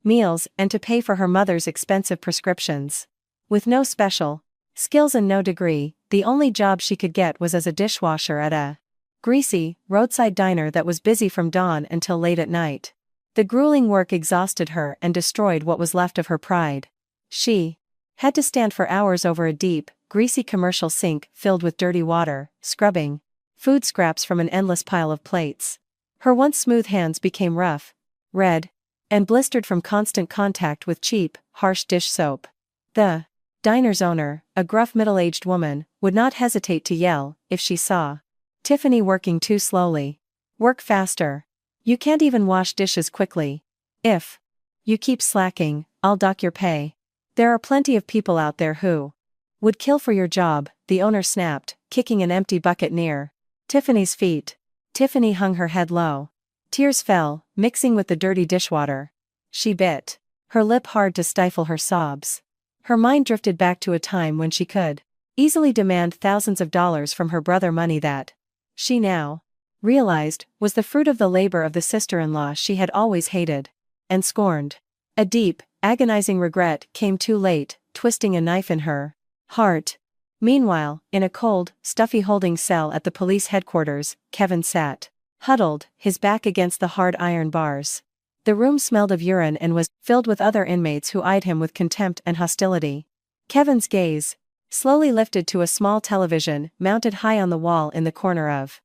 meals and to pay for her mother's expensive prescriptions. With no special skills and no degree, the only job she could get was as a dishwasher at a greasy, roadside diner that was busy from dawn until late at night. The grueling work exhausted her and destroyed what was left of her pride. She had to stand for hours over a deep, greasy commercial sink filled with dirty water, scrubbing food scraps from an endless pile of plates. Her once smooth hands became rough, red, and blistered from constant contact with cheap, harsh dish soap. The diner's owner, a gruff middle-aged woman, would not hesitate to yell if she saw Tiffany working too slowly. Work faster. You can't even wash dishes quickly. If you keep slacking, I'll dock your pay. There are plenty of people out there who would kill for your job, the owner snapped, kicking an empty bucket near Tiffany's feet. Tiffany hung her head low. Tears fell, mixing with the dirty dishwater. She bit her lip hard to stifle her sobs. Her mind drifted back to a time when she could easily demand thousands of dollars from her brother, money that she now realized was the fruit of the labor of the sister-in-law she had always hated and scorned. A deep, agonizing regret came too late, twisting a knife in her heart. Meanwhile, in a cold, stuffy holding cell at the police headquarters, Kevin sat huddled, his back against the hard iron bars. The room smelled of urine and was filled with other inmates who eyed him with contempt and hostility. Kevin's gaze slowly lifted to a small television mounted high on the wall in the corner of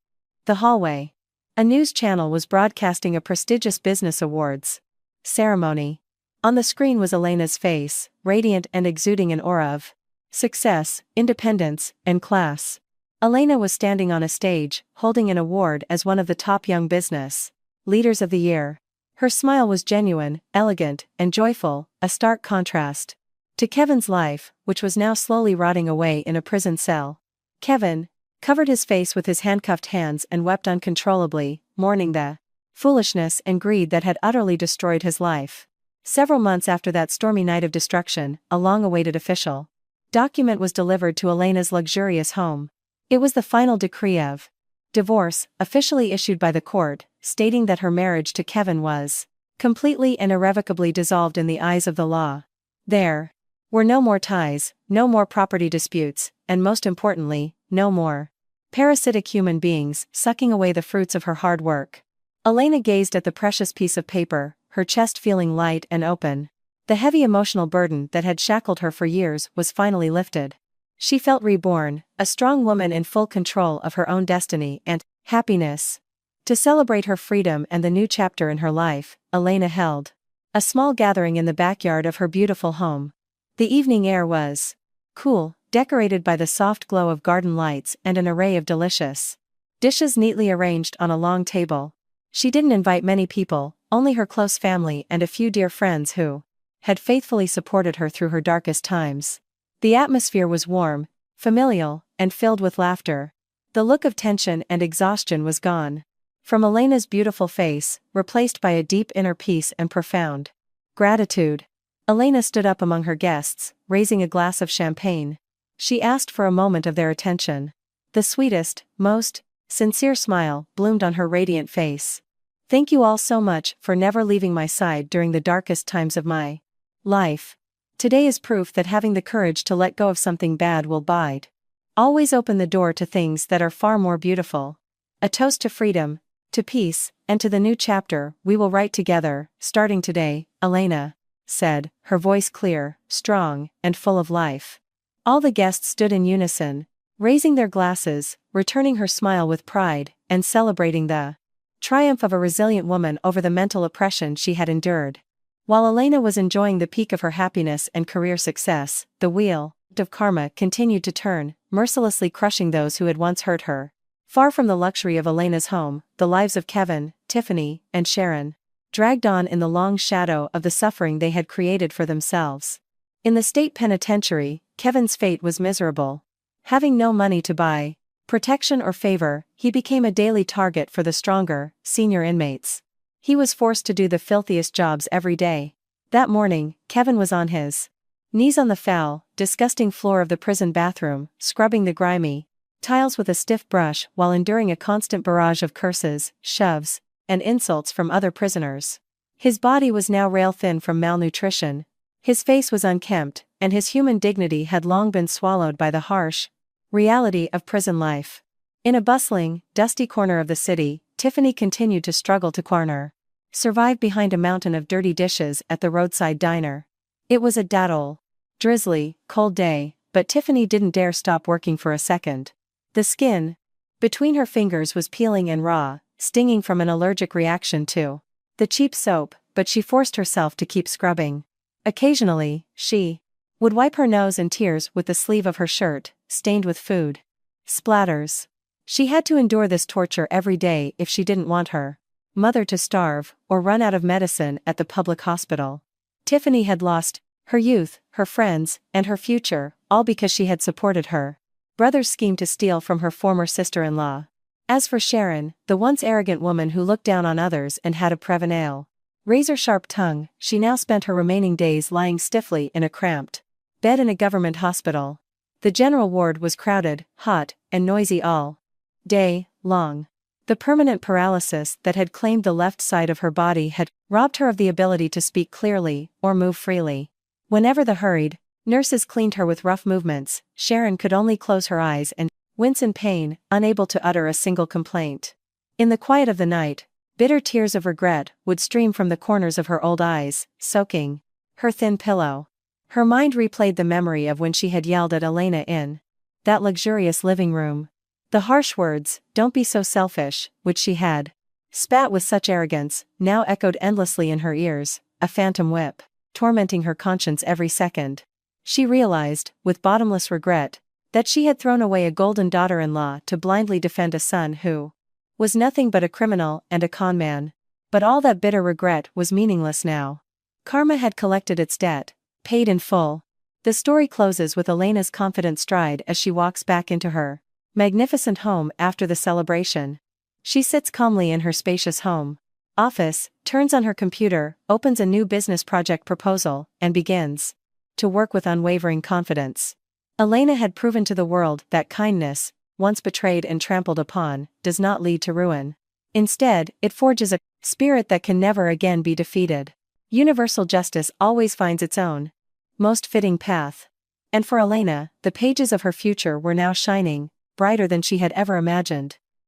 the hallway. A news channel was broadcasting a prestigious business awards ceremony. On the screen was Elena's face, radiant and exuding an aura of success, independence, and class. Elena was standing on a stage, holding an award as one of the top young business leaders of the year. Her smile was genuine, elegant, and joyful, a stark contrast to Kevin's life, which was now slowly rotting away in a prison cell. Kevin covered his face with his handcuffed hands and wept uncontrollably, mourning the foolishness and greed that had utterly destroyed his life. Several months after that stormy night of destruction, a long-awaited official document was delivered to Elena's luxurious home. It was the final decree of divorce, officially issued by the court, stating that her marriage to Kevin was completely and irrevocably dissolved in the eyes of the law. There were no more ties, no more property disputes, and most importantly, no more parasitic human beings sucking away the fruits of her hard work. Elena gazed at the precious piece of paper, her chest feeling light and open. The heavy emotional burden that had shackled her for years was finally lifted. She felt reborn, a strong woman in full control of her own destiny and happiness. To celebrate her freedom and the new chapter in her life, Elena held a small gathering in the backyard of her beautiful home. The evening air was cool, decorated by the soft glow of garden lights and an array of delicious dishes neatly arranged on a long table. She didn't invite many people, only her close family and a few dear friends who had faithfully supported her through her darkest times. The atmosphere was warm, familial, and filled with laughter. The look of tension and exhaustion was gone from Elena's beautiful face, replaced by a deep inner peace and profound gratitude. Elena stood up among her guests, raising a glass of champagne. She asked for a moment of their attention. The sweetest, most sincere smile bloomed on her radiant face. "Thank you all so much for never leaving my side during the darkest times of my life. Today is proof that having the courage to let go of something bad will bide. Always open the door to things that are far more beautiful. A toast to freedom, to peace, and to the new chapter we will write together, starting today," Elena said, her voice clear, strong, and full of life. All the guests stood in unison, raising their glasses, returning her smile with pride, and celebrating the triumph of a resilient woman over the mental oppression she had endured. While Elena was enjoying the peak of her happiness and career success, the wheel of karma continued to turn, mercilessly crushing those who had once hurt her. Far from the luxury of Elena's home, the lives of Kevin, Tiffany, and Sharon dragged on in the long shadow of the suffering they had created for themselves. In the state penitentiary, Kevin's fate was miserable. Having no money to buy protection or favor, he became a daily target for the stronger, senior inmates. He was forced to do the filthiest jobs every day. That morning, Kevin was on his knees on the foul, disgusting floor of the prison bathroom, scrubbing the grimy tiles with a stiff brush while enduring a constant barrage of curses, shoves, and insults from other prisoners. His body was now rail-thin from malnutrition, his face was unkempt, and his human dignity had long been swallowed by the harsh reality of prison life. In a bustling, dusty corner of the city, Tiffany continued to struggle to survive behind a mountain of dirty dishes at the roadside diner. It was a dull, drizzly, cold day, but Tiffany didn't dare stop working for a second. The skin between her fingers was peeling and raw, stinging from an allergic reaction to the cheap soap, but she forced herself to keep scrubbing. Occasionally, she would wipe her nose and tears with the sleeve of her shirt, stained with food splatters. She had to endure this torture every day if she didn't want her mother to starve or run out of medicine at the public hospital. Tiffany had lost her youth, her friends, and her future, all because she had supported her brother's scheme to steal from her former sister-in-law. As for Sharon, the once arrogant woman who looked down on others and had a prevenal, razor-sharp tongue, she now spent her remaining days lying stiffly in a cramped bed in a government hospital. The general ward was crowded, hot, and noisy all day long. The permanent paralysis that had claimed the left side of her body had robbed her of the ability to speak clearly or move freely. Whenever the hurried nurses cleaned her with rough movements, Sharon could only close her eyes and wince in pain, unable to utter a single complaint. In the quiet of the night, bitter tears of regret would stream from the corners of her old eyes, soaking her thin pillow. Her mind replayed the memory of when she had yelled at Elena in that luxurious living room. The harsh words, "Don't be so selfish," which she had spat with such arrogance, now echoed endlessly in her ears, a phantom whip, tormenting her conscience every second. She realized, with bottomless regret, that she had thrown away a golden daughter-in-law to blindly defend a son who was nothing but a criminal and a con man. But all that bitter regret was meaningless now. Karma had collected its debt, paid in full. The story closes with Elena's confident stride as she walks back into her magnificent home after the celebration. She sits calmly in her spacious home office, turns on her computer, opens a new business project proposal, and begins to work with unwavering confidence. Elena had proven to the world that kindness, once betrayed and trampled upon, does not lead to ruin. Instead, it forges a spirit that can never again be defeated. Universal justice always finds its own most fitting path. And for Elena, the pages of her future were now shining brighter than she had ever imagined.